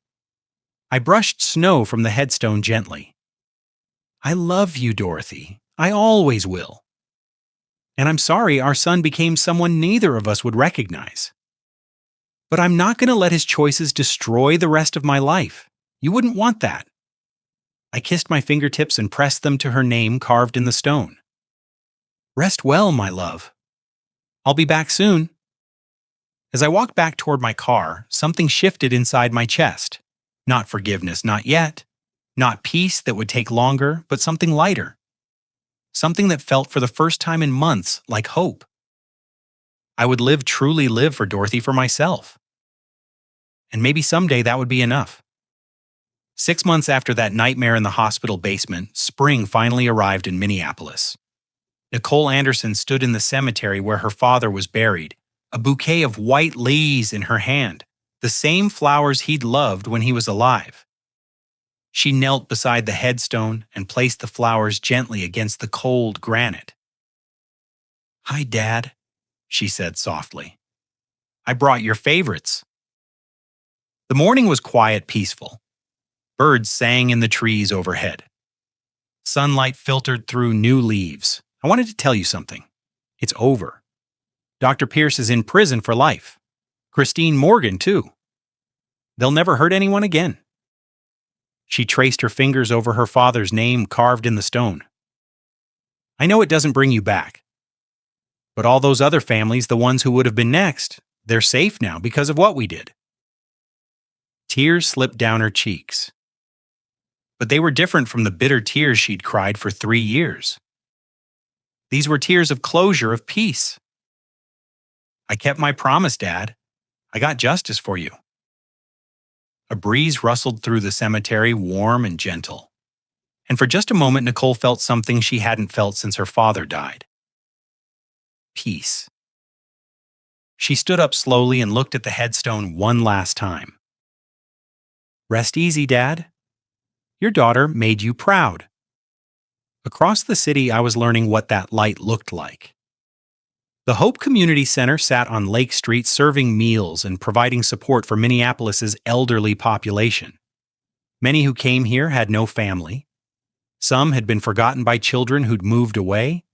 I brushed snow from the headstone gently. I love you, Dorothy. I always will. And I'm sorry our son became someone neither of us would recognize. But I'm not going to let his choices destroy the rest of my life. You wouldn't want that. I kissed my fingertips and pressed them to her name carved in the stone. Rest well, my love. I'll be back soon. As I walked back toward my car, something shifted inside my chest. Not forgiveness, not yet. Not peace that would take longer, but something lighter. Something that felt for the first time in months like hope. I would live, truly live for Dorothy, for myself. And maybe someday that would be enough. 6 months after that nightmare in the hospital basement, spring finally arrived in Minneapolis. Nicole Anderson stood in the cemetery where her father was buried, a bouquet of white lilies in her hand, the same flowers he'd loved when he was alive. She knelt beside the headstone and placed the flowers gently against the cold granite. "Hi, Dad," she said softly. "I brought your favorites." The morning was quiet, peaceful. Birds sang in the trees overhead. Sunlight filtered through new leaves. I wanted to tell you something. It's over. Dr. Pierce is in prison for life. Christine Morgan, too. They'll never hurt anyone again. She traced her fingers over her father's name carved in the stone. I know it doesn't bring you back. But all those other families, the ones who would have been next, they're safe now because of what we did. Tears slipped down her cheeks. But they were different from the bitter tears she'd cried for 3 years. These were tears of closure, of peace. I kept my promise, Dad. I got justice for you. A breeze rustled through the cemetery, warm and gentle. And for just a moment, Nicole felt something she hadn't felt since her father died. Peace. She stood up slowly and looked at the headstone one last time. Rest easy, Dad. Your daughter made you proud. Across the city, I was learning what that light looked like. The Hope Community Center sat on Lake Street serving meals and providing support for Minneapolis's elderly population. Many who came here had no family. Some had been forgotten by children who'd moved away.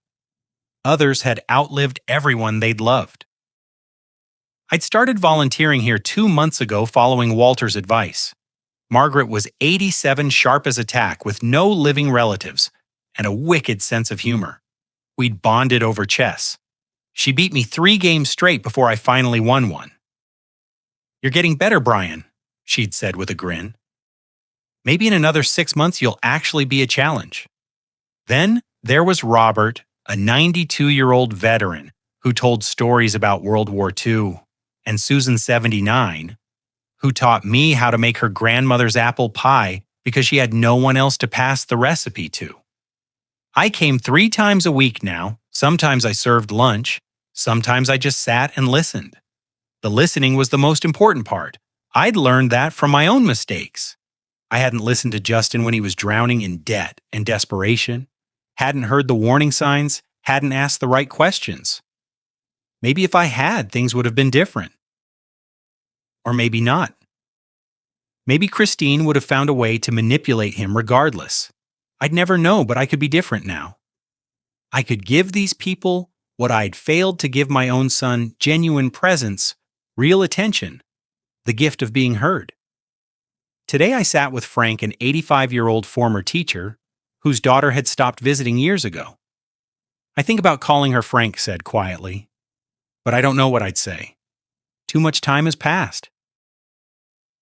Others had outlived everyone they'd loved. I'd started volunteering here 2 months ago following Walter's advice. Margaret was 87, sharp as a tack, with no living relatives, and a wicked sense of humor. We'd bonded over chess. She beat me 3 games straight before I finally won one. "You're getting better, Brian," she'd said with a grin. "Maybe in another 6 months you'll actually be a challenge." Then there was Robert, a 92-year-old veteran who told stories about World War II, and Susan, 79, who taught me how to make her grandmother's apple pie because she had no one else to pass the recipe to. I came 3 times a week now. Sometimes I served lunch. Sometimes I just sat and listened. The listening was the most important part. I'd learned that from my own mistakes. I hadn't listened to Justin when he was drowning in debt and desperation, hadn't heard the warning signs, hadn't asked the right questions. Maybe if I had, things would have been different. Or maybe not. Maybe Christine would have found a way to manipulate him regardless. I'd never know, but I could be different now. I could give these people what I'd failed to give my own son: genuine presence, real attention, the gift of being heard. Today I sat with Frank, an 85-year-old former teacher whose daughter had stopped visiting years ago. I think about calling her, Frank said quietly, but I don't know what I'd say. Too much time has passed.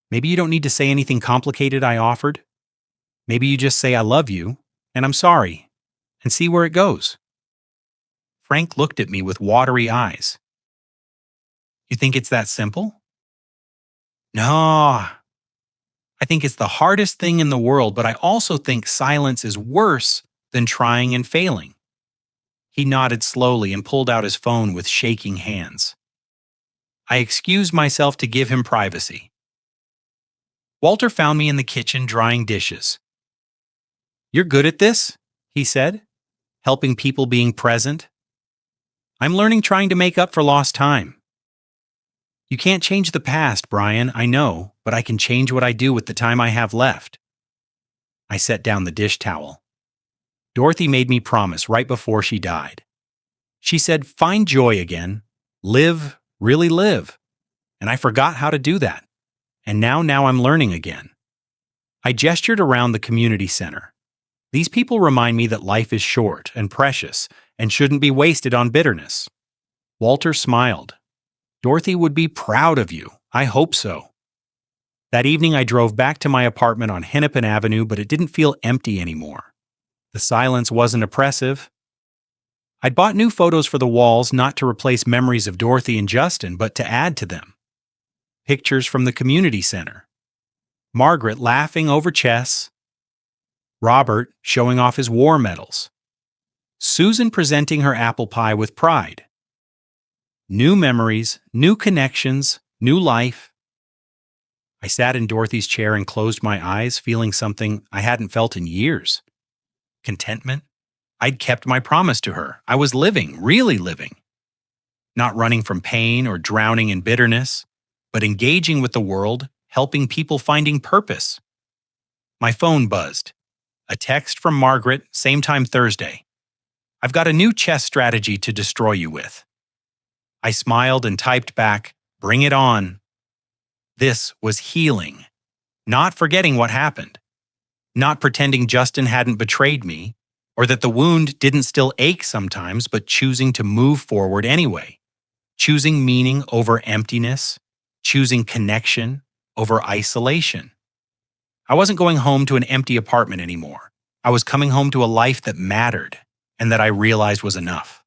Maybe you don't need to say anything complicated, I offered. Maybe you just say I love you, and I'm sorry, and see where it goes. Frank looked at me with watery eyes. You think it's that simple? No. I think it's the hardest thing in the world, but I also think silence is worse than trying and failing. He nodded slowly and pulled out his phone with shaking hands. I excused myself to give him privacy. Walter found me in the kitchen drying dishes. You're good at this, he said, helping people, being present. I'm learning, trying to make up for lost time. You can't change the past, Brian, I know, but I can change what I do with the time I have left. I set down the dish towel. Dorothy made me promise right before she died. She said, find joy again. Live, really live. And I forgot how to do that. And now I'm learning again. I gestured around the community center. These people remind me that life is short and precious and shouldn't be wasted on bitterness. Walter smiled. Dorothy would be proud of you. I hope so. That evening I drove back to my apartment on Hennepin Avenue, but it didn't feel empty anymore. The silence wasn't oppressive. I'd bought new photos for the walls, not to replace memories of Dorothy and Justin, but to add to them. Pictures from the community center. Margaret laughing over chess. Robert showing off his war medals. Susan presenting her apple pie with pride. New memories, new connections, new life. I sat in Dorothy's chair and closed my eyes, feeling something I hadn't felt in years. Contentment. I'd kept my promise to her. I was living, really living. Not running from pain or drowning in bitterness, but engaging with the world, helping people, finding purpose. My phone buzzed. A text from Margaret, same time Thursday. I've got a new chess strategy to destroy you with. I smiled and typed back, bring it on. This was healing. Not forgetting what happened. Not pretending Justin hadn't betrayed me, or that the wound didn't still ache sometimes, but choosing to move forward anyway. Choosing meaning over emptiness. Choosing connection over isolation. I wasn't going home to an empty apartment anymore. I was coming home to a life that mattered, and that I realized was enough.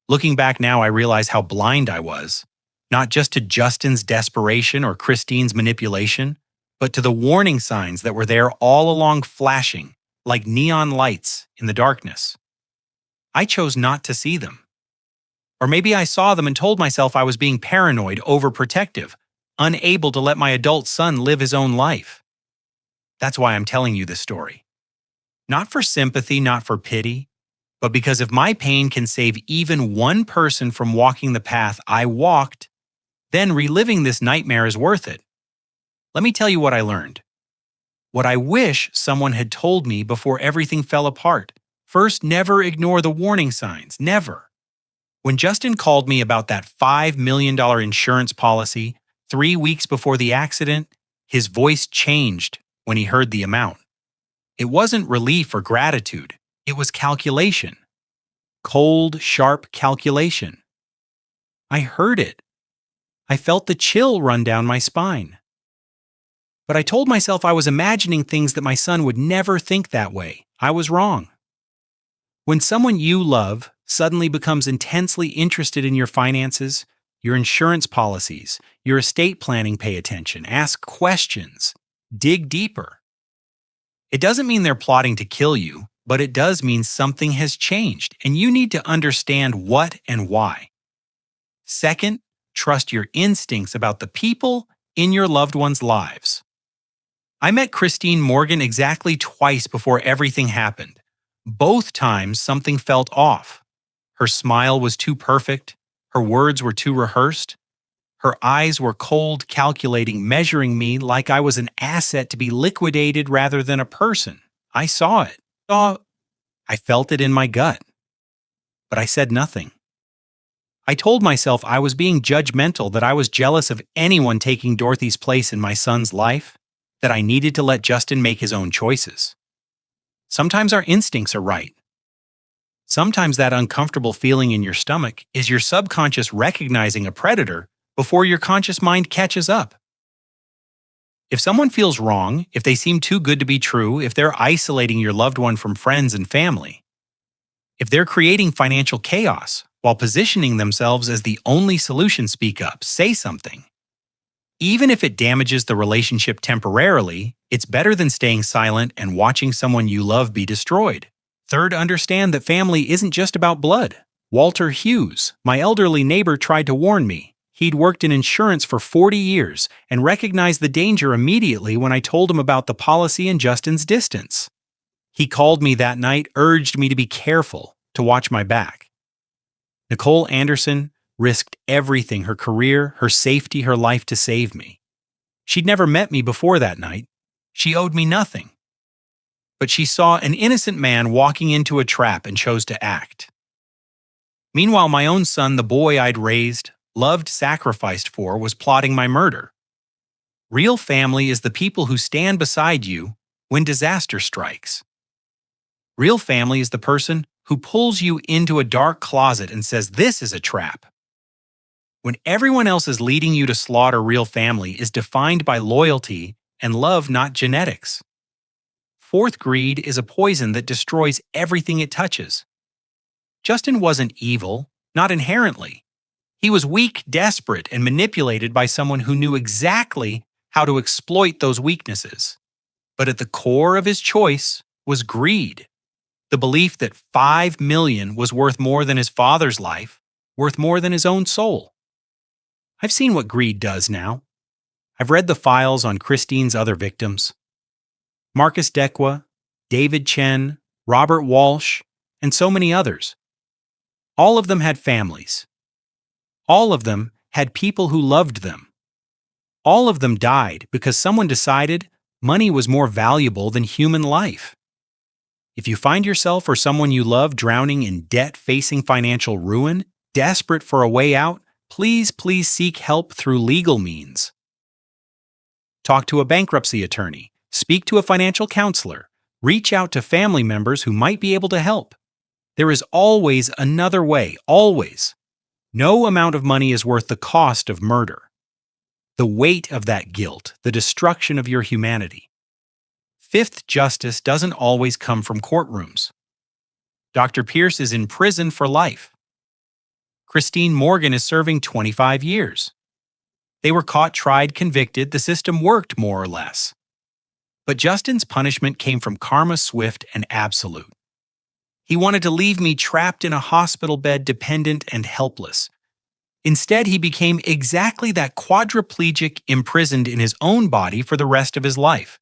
Looking back now, I realize how blind I was, not just to Justin's desperation or Christine's manipulation, but to the warning signs that were there all along, flashing like neon lights in the darkness. I chose not to see them. Or maybe I saw them and told myself I was being paranoid, overprotective, unable to let my adult son live his own life. That's why I'm telling you this story. Not for sympathy, not for pity, but because if my pain can save even one person from walking the path I walked, then reliving this nightmare is worth it. Let me tell you what I learned. What I wish someone had told me before everything fell apart. First, never ignore the warning signs. Never. When Justin called me about that $5 million insurance policy 3 weeks before the accident, his voice changed when he heard the amount. It wasn't relief or gratitude. It was calculation. Cold, sharp calculation. I heard it. I felt the chill run down my spine. But I told myself I was imagining things, that my son would never think that way. I was wrong. When someone you love suddenly becomes intensely interested in your finances, your insurance policies, your estate planning, pay attention, ask questions, dig deeper. It doesn't mean they're plotting to kill you, but it does mean something has changed, and you need to understand what and why. Second, trust your instincts about the people in your loved ones' lives. I met Christine Morgan exactly twice before everything happened. Both times something felt off. Her smile was too perfect. Her words were too rehearsed. Her eyes were cold, calculating, measuring me like I was an asset to be liquidated rather than a person. I saw it. I felt it in my gut. But I said nothing. I told myself I was being judgmental, that I was jealous of anyone taking Dorothy's place in my son's life, that I needed to let Justin make his own choices. Sometimes our instincts are right. Sometimes that uncomfortable feeling in your stomach is your subconscious recognizing a predator before your conscious mind catches up. If someone feels wrong, if they seem too good to be true, if they're isolating your loved one from friends and family, if they're creating financial chaos while positioning themselves as the only solution, speak up, say something. Even if it damages the relationship temporarily, it's better than staying silent and watching someone you love be destroyed. Third, understand that family isn't just about blood. Walter Hughes, my elderly neighbor, tried to warn me. He'd worked in insurance for 40 years and recognized the danger immediately when I told him about the policy and Justin's distance. He called me that night, urged me to be careful, to watch my back. Nicole Anderson risked everything, her career, her safety, her life, to save me. She'd never met me before that night. She owed me nothing. But she saw an innocent man walking into a trap and chose to act. Meanwhile, my own son, the boy I'd raised, loved, sacrificed for, was plotting my murder. Real family is the people who stand beside you when disaster strikes. Real family is the person who pulls you into a dark closet and says, "This is a trap." When everyone else is leading you to slaughter, real family is defined by loyalty and love, not genetics. Fourth, greed is a poison that destroys everything it touches. Justin wasn't evil, not inherently. He was weak, desperate, and manipulated by someone who knew exactly how to exploit those weaknesses. But at the core of his choice was greed. The belief that $5 million was worth more than his father's life, worth more than his own soul. I've seen what greed does now. I've read the files on Christine's other victims. Marcus Dequa, David Chen, Robert Walsh, and so many others. All of them had families. All of them had people who loved them. All of them died because someone decided money was more valuable than human life. If you find yourself or someone you love drowning in debt, facing financial ruin, desperate for a way out, please seek help through legal means. Talk to a bankruptcy attorney, speak to a financial counselor, reach out to family members who might be able to help. There is always another way, always. No amount of money is worth the cost of murder. The weight of that guilt, the destruction of your humanity. Fifth, justice doesn't always come from courtrooms. Dr. Pierce is in prison for life. Christine Morgan is serving 25 years. They were caught, tried, convicted. The system worked more or less. But Justin's punishment came from karma, swift and absolute. He wanted to leave me trapped in a hospital bed, dependent and helpless. Instead, he became exactly that quadriplegic imprisoned in his own body for the rest of his life.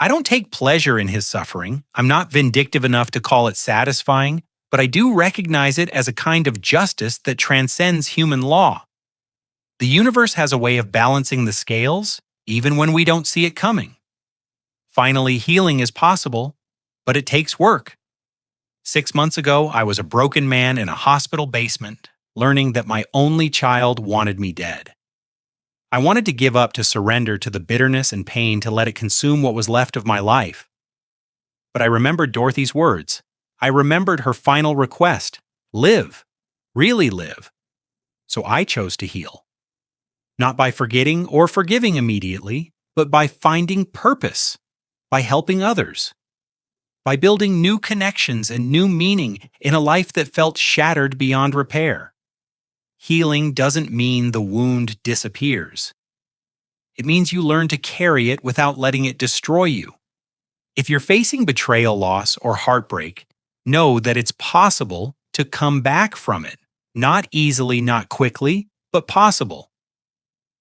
I don't take pleasure in his suffering. I'm not vindictive enough to call it satisfying, but I do recognize it as a kind of justice that transcends human law. The universe has a way of balancing the scales, even when we don't see it coming. Finally, healing is possible, but it takes work. 6 months ago, I was a broken man in a hospital basement, learning that my only child wanted me dead. I wanted to give up, to surrender to the bitterness and pain, to let it consume what was left of my life. But I remembered Dorothy's words. I remembered her final request: live, really live. So I chose to heal. Not by forgetting or forgiving immediately, but by finding purpose, by helping others, by building new connections and new meaning in a life that felt shattered beyond repair. Healing doesn't mean the wound disappears. It means you learn to carry it without letting it destroy you. If you're facing betrayal, loss, or heartbreak, know that it's possible to come back from it. Not easily, not quickly, but possible.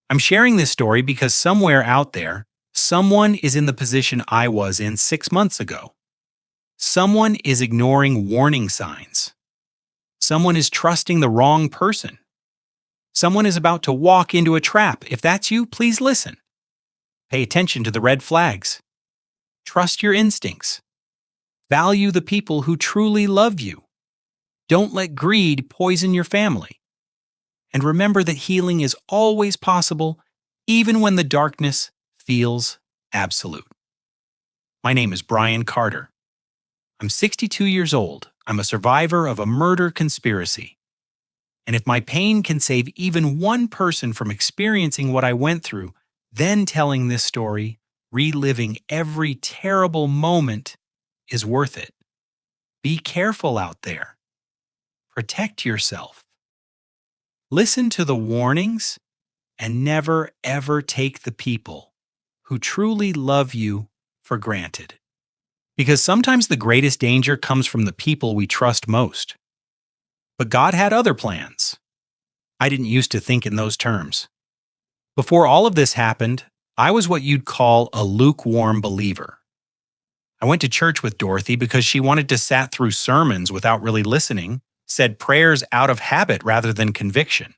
I'm sharing this story because somewhere out there, someone is in the position I was in 6 months ago. Someone is ignoring warning signs. Someone is trusting the wrong person. Someone is about to walk into a trap. If that's you, please listen. Pay attention to the red flags. Trust your instincts. Value the people who truly love you. Don't let greed poison your family. And remember that healing is always possible, even when the darkness feels absolute. My name is Brian Carter. I'm 62 years old. I'm a survivor of a murder conspiracy. And if my pain can save even one person from experiencing what I went through, then telling this story, reliving every terrible moment, is worth it. Be careful out there. Protect yourself. Listen to the warnings and never ever take the people who truly love you for granted. Because sometimes the greatest danger comes from the people we trust most. But God had other plans. I didn't used to think in those terms. Before all of this happened, I was what you'd call a lukewarm believer. I went to church with Dorothy because she wanted to sat through sermons without really listening, said prayers out of habit rather than conviction.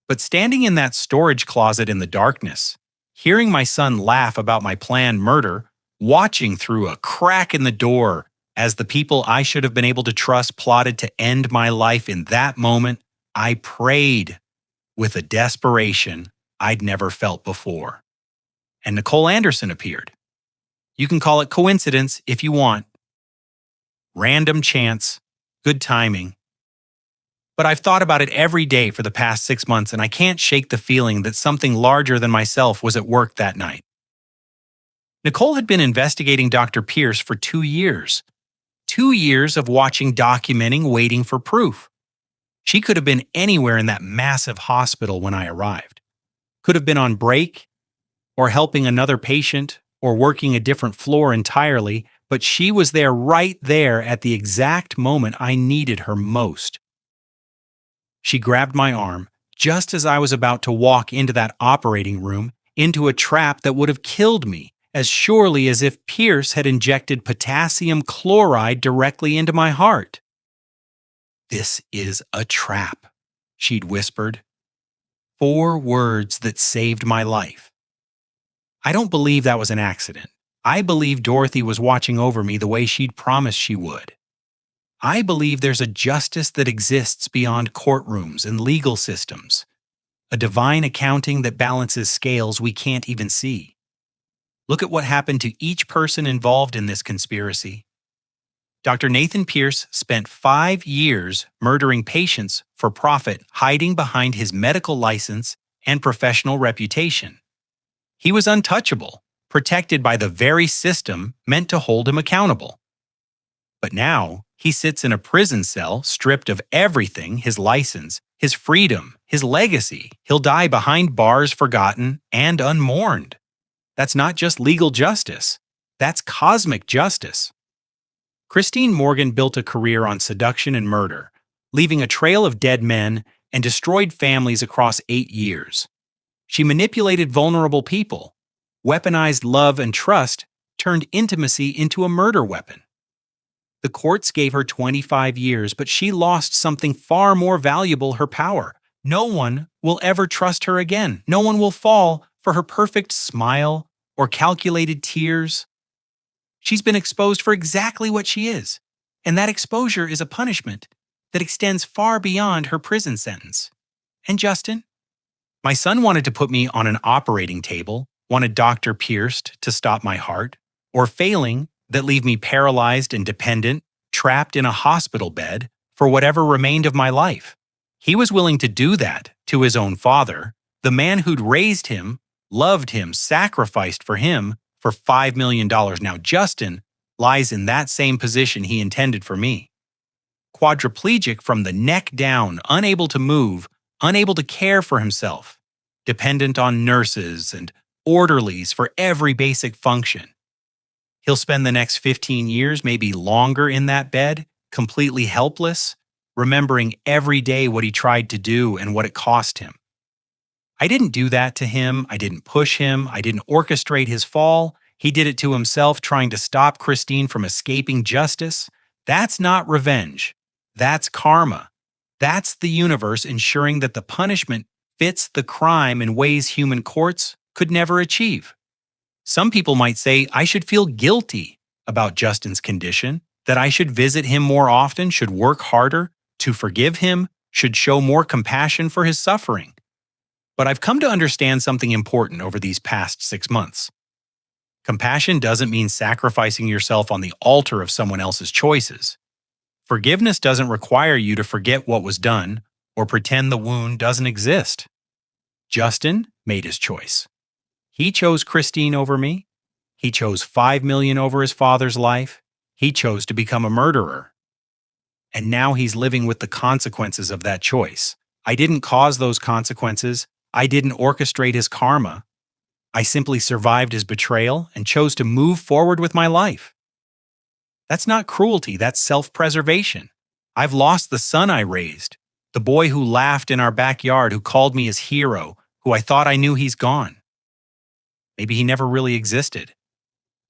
But standing in that storage closet in the darkness, hearing my son laugh about my planned murder, watching through a crack in the door as the people I should have been able to trust plotted to end my life in that moment, I prayed with a desperation I'd never felt before. And Nicole Anderson appeared. You can call it coincidence if you want. Random chance, good timing. But I've thought about it every day for the past 6 months, and I can't shake the feeling that something larger than myself was at work that night. Nicole had been investigating Dr. Pierce for 2 years. 2 years of watching, documenting, waiting for proof. She could have been anywhere in that massive hospital when I arrived. Could have been on break, or helping another patient, or working a different floor entirely, but she was there right there at the exact moment I needed her most. She grabbed my arm just as I was about to walk into that operating room, into a trap that would have killed me, as surely as if Pierce had injected potassium chloride directly into my heart. "This is a trap," she'd whispered. 4 words that saved my life. I don't believe that was an accident. I believe Dorothy was watching over me the way she'd promised she would. I believe there's a justice that exists beyond courtrooms and legal systems, a divine accounting that balances scales we can't even see. Look at what happened to each person involved in this conspiracy. Dr. Nathan Pierce spent 5 years murdering patients for profit, hiding behind his medical license and professional reputation. He was untouchable, protected by the very system meant to hold him accountable. But now, he sits in a prison cell stripped of everything: his license, his freedom, his legacy. He'll die behind bars, forgotten and unmourned. That's not just legal justice. That's cosmic justice. Christine Morgan built a career on seduction and murder, leaving a trail of dead men and destroyed families across 8 years. She manipulated vulnerable people, weaponized love and trust, turned intimacy into a murder weapon. The courts gave her 25 years, but she lost something far more valuable: her power. No one will ever trust her again. No one will fall for her perfect smile or calculated tears. She's been exposed for exactly what she is, and that exposure is a punishment that extends far beyond her prison sentence. And Justin? My son wanted to put me on an operating table, wanted Dr. Pierce to stop my heart, or failing, that leave me paralyzed and dependent, trapped in a hospital bed for whatever remained of my life. He was willing to do that to his own father, the man who'd raised him, loved him, sacrificed for him, for $5 million. Now Justin lies in that same position he intended for me. Quadriplegic from the neck down, unable to move, unable to care for himself, dependent on nurses and orderlies for every basic function. He'll spend the next 15 years, maybe longer, in that bed, completely helpless, remembering every day what he tried to do and what it cost him. I didn't do that to him. I didn't push him. I didn't orchestrate his fall. He did it to himself, trying to stop Christine from escaping justice. That's not revenge. That's karma. That's the universe ensuring that the punishment fits the crime in ways human courts could never achieve. Some people might say I should feel guilty about Justin's condition, that I should visit him more often, should work harder to forgive him, should show more compassion for his suffering. But I've come to understand something important over these past 6 months. Compassion doesn't mean sacrificing yourself on the altar of someone else's choices. Forgiveness doesn't require you to forget what was done or pretend the wound doesn't exist. Justin made his choice. He chose Christine over me. He chose 5 million over his father's life. He chose to become a murderer. And now he's living with the consequences of that choice. I didn't cause those consequences. I didn't orchestrate his karma. I simply survived his betrayal and chose to move forward with my life. That's not cruelty, that's self-preservation. I've lost the son I raised, the boy who laughed in our backyard, who called me his hero, who I thought I knew. He's gone. Maybe he never really existed.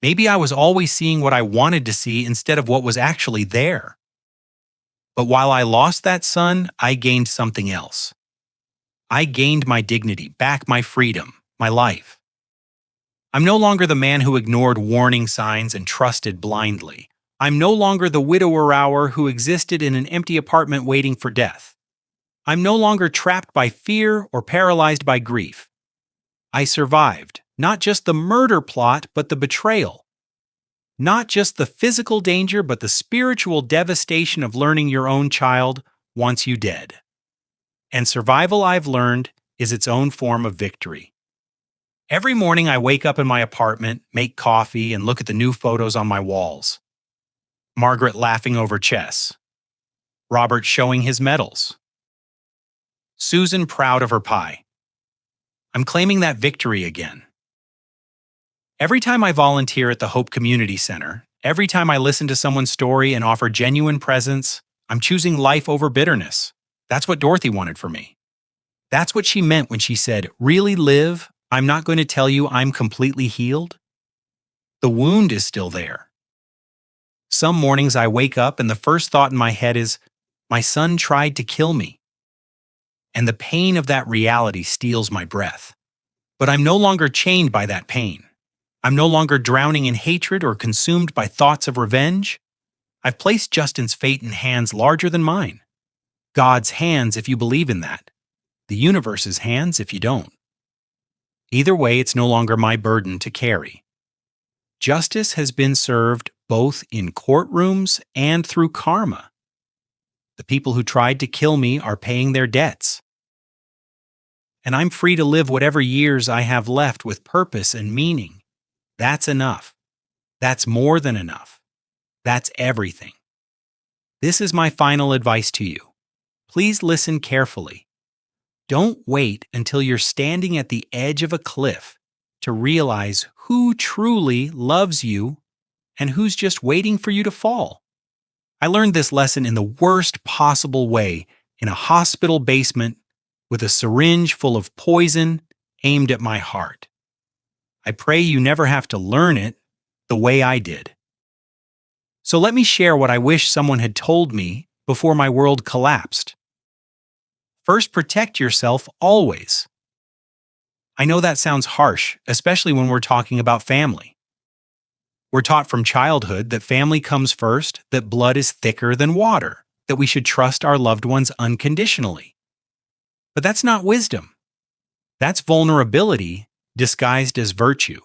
Maybe I was always seeing what I wanted to see instead of what was actually there. But while I lost that son, I gained something else. I gained my dignity, back my freedom, my life. I'm no longer the man who ignored warning signs and trusted blindly. I'm no longer the widower who existed in an empty apartment waiting for death. I'm no longer trapped by fear or paralyzed by grief. I survived, not just the murder plot, but the betrayal. Not just the physical danger, but the spiritual devastation of learning your own child wants you dead. And survival, I've learned, is its own form of victory. Every morning I wake up in my apartment, make coffee, and look at the new photos on my walls. Margaret laughing over chess. Robert showing his medals. Susan proud of her pie. I'm claiming that victory again. Every time I volunteer at the Hope Community Center, every time I listen to someone's story and offer genuine presence, I'm choosing life over bitterness. That's what Dorothy wanted for me. That's what she meant when she said, "Really live? I'm not going to tell you I'm completely healed." The wound is still there. Some mornings I wake up and the first thought in my head is, my son tried to kill me. And the pain of that reality steals my breath. But I'm no longer chained by that pain. I'm no longer drowning in hatred or consumed by thoughts of revenge. I've placed Justin's fate in hands larger than mine. God's hands if you believe in that. The universe's hands if you don't. Either way, it's no longer my burden to carry. Justice has been served both in courtrooms and through karma. The people who tried to kill me are paying their debts. And I'm free to live whatever years I have left with purpose and meaning. That's enough. That's more than enough. That's everything. This is my final advice to you. Please listen carefully. Don't wait until you're standing at the edge of a cliff to realize who truly loves you and who's just waiting for you to fall. I learned this lesson in the worst possible way, in a hospital basement with a syringe full of poison aimed at my heart. I pray you never have to learn it the way I did. So let me share what I wish someone had told me before my world collapsed. First, protect yourself always. I know that sounds harsh, especially when we're talking about family. We're taught from childhood that family comes first, that blood is thicker than water, that we should trust our loved ones unconditionally. But that's not wisdom. That's vulnerability disguised as virtue.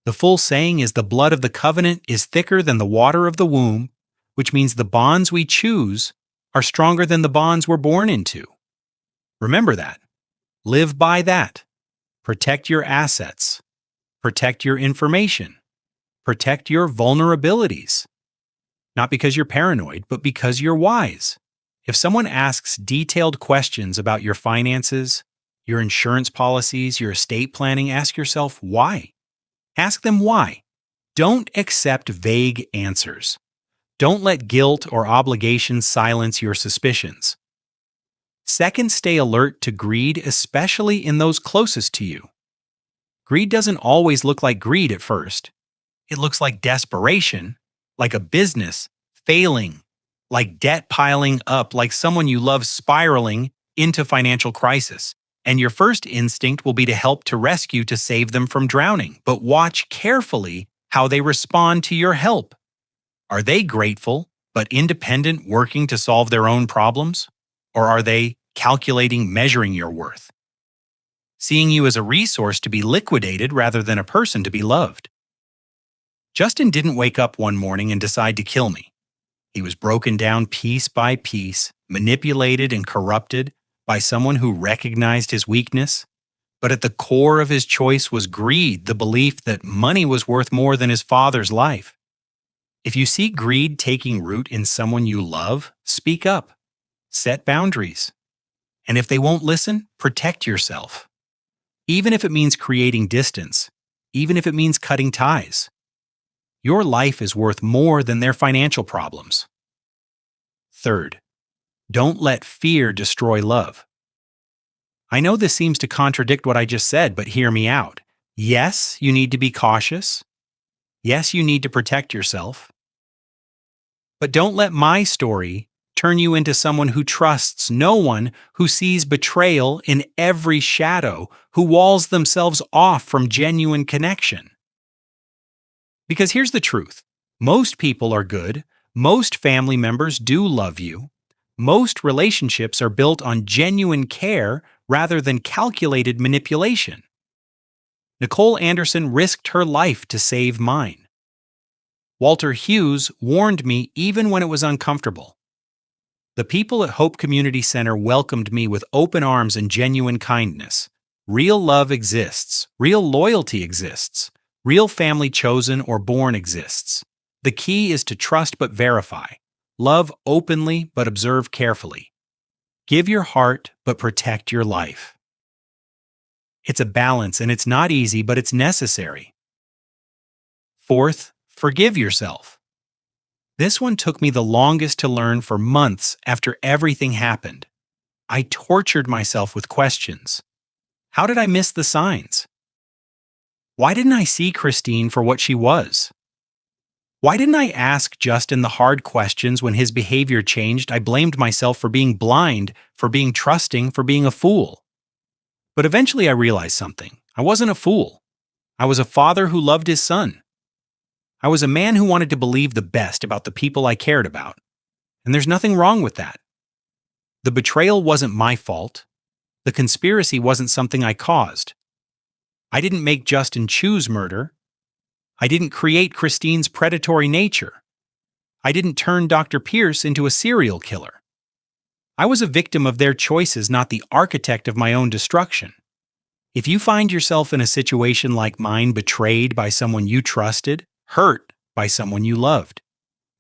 The full saying is the blood of the covenant is thicker than the water of the womb, which means the bonds we choose are stronger than the bonds we're born into. Remember that. Live by that. Protect your assets. Protect your information. Protect your vulnerabilities. Not because you're paranoid, but because you're wise. If someone asks detailed questions about your finances, your insurance policies, your estate planning, ask yourself why. Ask them why. Don't accept vague answers. Don't let guilt or obligation silence your suspicions. Second, stay alert to greed, especially in those closest to you. Greed doesn't always look like greed at first. It looks like desperation, like a business failing, like debt piling up, like someone you love spiraling into financial crisis. And your first instinct will be to help to rescue to save them from drowning. But watch carefully how they respond to your help. Are they grateful, but independent, working to solve their own problems? Or are they calculating, measuring your worth? Seeing you as a resource to be liquidated rather than a person to be loved. Justin didn't wake up one morning and decide to kill me. He was broken down piece by piece, manipulated and corrupted by someone who recognized his weakness. But at the core of his choice was greed, the belief that money was worth more than his father's life. If you see greed taking root in someone you love, speak up. Set boundaries. And if they won't listen, protect yourself. Even if it means creating distance, even if it means cutting ties. Your life is worth more than their financial problems. Third, don't let fear destroy love. I know this seems to contradict what I just said, but hear me out. Yes, you need to be cautious. Yes, you need to protect yourself. But don't let my story turn you into someone who trusts no one, who sees betrayal in every shadow, who walls themselves off from genuine connection. Because here's the truth. Most people are good. Most family members do love you. Most relationships are built on genuine care rather than calculated manipulation. Nicole Anderson risked her life to save mine. Walter Hughes warned me even when it was uncomfortable. The people at Hope Community Center welcomed me with open arms and genuine kindness. Real love exists. Real loyalty exists. Real family chosen or born exists. The key is to trust but verify. Love openly but observe carefully. Give your heart but protect your life. It's a balance and it's not easy, but it's necessary. Fourth, forgive yourself. This one took me the longest to learn for months after everything happened. I tortured myself with questions. How did I miss the signs? Why didn't I see Christine for what she was? Why didn't I ask Justin the hard questions when his behavior changed? I blamed myself for being blind, for being trusting, for being a fool. But eventually I realized something. I wasn't a fool. I was a father who loved his son. I was a man who wanted to believe the best about the people I cared about. And there's nothing wrong with that. The betrayal wasn't my fault. The conspiracy wasn't something I caused. I didn't make Justin choose murder. I didn't create Christine's predatory nature. I didn't turn Dr. Pierce into a serial killer. I was a victim of their choices, not the architect of my own destruction. If you find yourself in a situation like mine, betrayed by someone you trusted, hurt by someone you loved,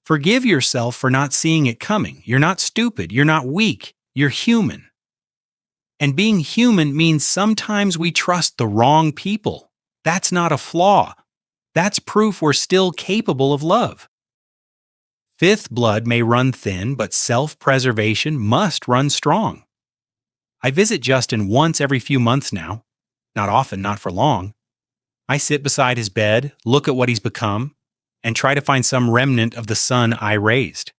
forgive yourself for not seeing it coming. You're not stupid. You're not weak. You're human. And being human means sometimes we trust the wrong people. That's not a flaw. That's proof we're still capable of love. Fifth, blood may run thin, but self-preservation must run strong. I visit Justin once every few months now. Not often, not for long. I sit beside his bed, look at what he's become, and try to find some remnant of the son I raised.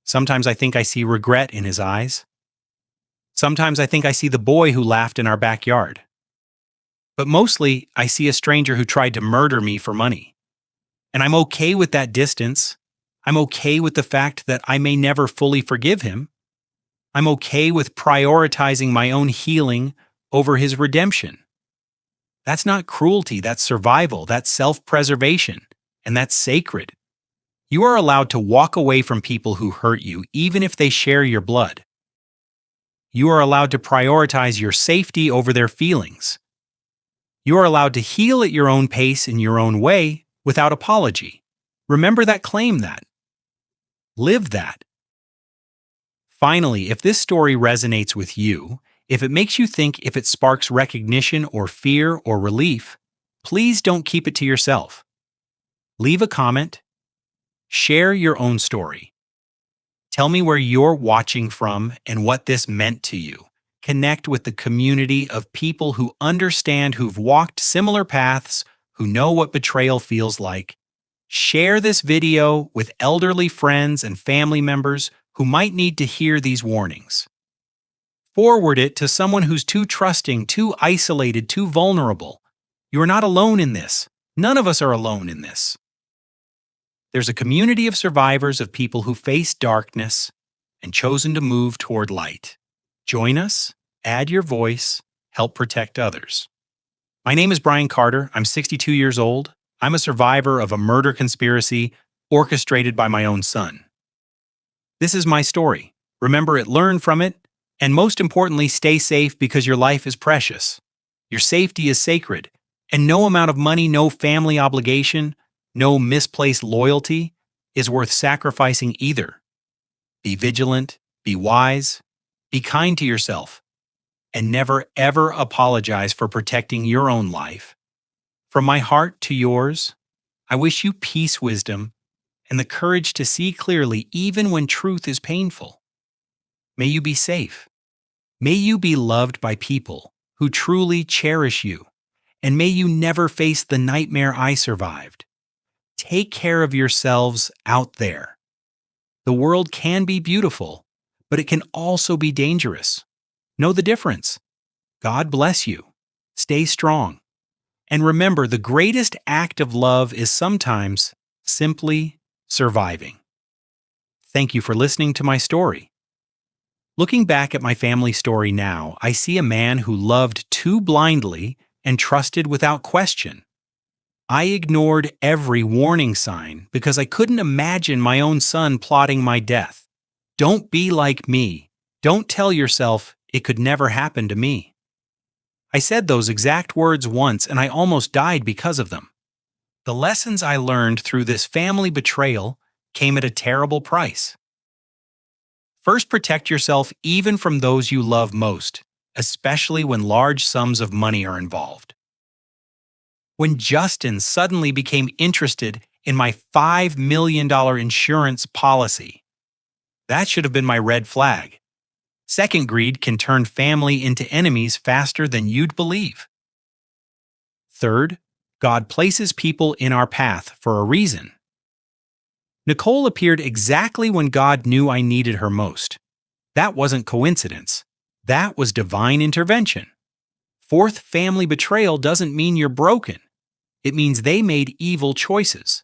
Sometimes I think I see regret in his eyes. Sometimes I think I see the boy who laughed in our backyard. But mostly, I see a stranger who tried to murder me for money. And I'm okay with that distance. I'm okay with the fact that I may never fully forgive him. I'm okay with prioritizing my own healing over his redemption. That's not cruelty, that's survival, that's self-preservation, and that's sacred. You are allowed to walk away from people who hurt you, even if they share your blood. You are allowed to prioritize your safety over their feelings. You are allowed to heal at your own pace in your own way without apology. Remember that, claim that. Live that. Finally, if this story resonates with you, if it makes you think, if it sparks recognition or fear or relief, please don't keep it to yourself. Leave a comment. Share your own story. Tell me where you're watching from and what this meant to you. Connect with the community of people who understand, who've walked similar paths, who know what betrayal feels like. Share this video with elderly friends and family members who might need to hear these warnings. Forward it to someone who's too trusting, too isolated, too vulnerable. You are not alone in this. None of us are alone in this. There's a community of survivors of people who faced darkness and chosen to move toward light. Join us, add your voice, help protect others. My name is Brian Carter. I'm 62 years old. I'm a survivor of a murder conspiracy orchestrated by my own son. This is my story. Remember it, learn from it, and most importantly, stay safe because your life is precious. Your safety is sacred, and no amount of money, no family obligation, no misplaced loyalty is worth sacrificing either. Be vigilant, be wise, be kind to yourself, and never ever apologize for protecting your own life. From my heart to yours, I wish you peace, wisdom, and the courage to see clearly even when truth is painful. May you be safe. May you be loved by people who truly cherish you, and may you never face the nightmare I survived. Take care of yourselves out there. The world can be beautiful, but it can also be dangerous. Know the difference. God bless you. Stay strong. And remember, the greatest act of love is sometimes simply surviving. Thank you for listening to my story. Looking back at my family story now, I see a man who loved too blindly and trusted without question. I ignored every warning sign because I couldn't imagine my own son plotting my death. Don't be like me. Don't tell yourself it could never happen to me. I said those exact words once and I almost died because of them. The lessons I learned through this family betrayal came at a terrible price. First, protect yourself even from those you love most, especially when large sums of money are involved. When Justin suddenly became interested in my $5 million insurance policy, that should have been my red flag. Second, greed can turn family into enemies faster than you'd believe. Third, God places people in our path for a reason. Nicole appeared exactly when God knew I needed her most. That wasn't coincidence. That was divine intervention. Fourth, family betrayal doesn't mean you're broken. It means they made evil choices.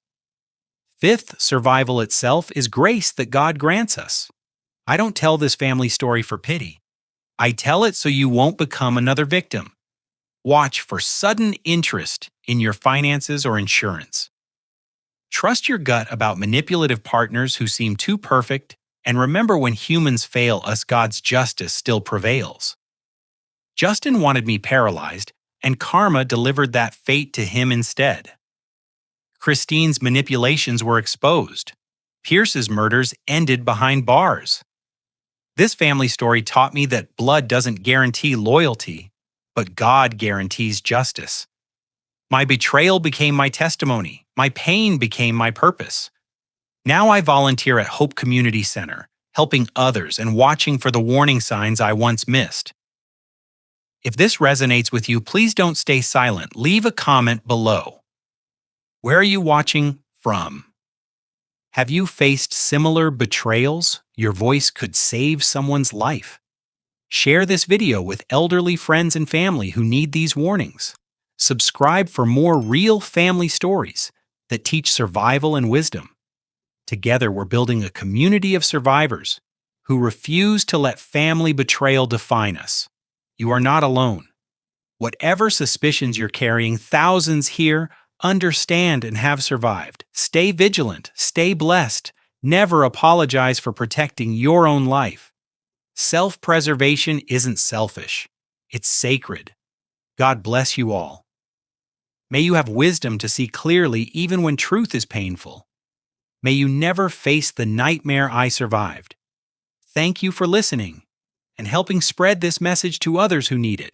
Fifth, survival itself is grace that God grants us. I don't tell this family story for pity. I tell it so you won't become another victim. Watch for sudden interest in your finances or insurance. Trust your gut about manipulative partners who seem too perfect, and remember when humans fail us, God's justice still prevails. Justin wanted me paralyzed, and karma delivered that fate to him instead. Christine's manipulations were exposed. Pierce's murders ended behind bars. This family story taught me that blood doesn't guarantee loyalty, but God guarantees justice. My betrayal became my testimony. My pain became my purpose. Now I volunteer at Hope Community Center, helping others and watching for the warning signs I once missed. If this resonates with you, please don't stay silent. Leave a comment below. Where are you watching from? Have you faced similar betrayals? Your voice could save someone's life. Share this video with elderly friends and family who need these warnings. Subscribe for more real family stories that teach survival and wisdom. Together, we're building a community of survivors who refuse to let family betrayal define us. You are not alone. Whatever suspicions you're carrying, thousands here understand and have survived. Stay vigilant, stay blessed, never apologize for protecting your own life. Self-preservation isn't selfish, it's sacred. God bless you all. May you have wisdom to see clearly even when truth is painful. May you never face the nightmare I survived. Thank you for listening and helping spread this message to others who need it.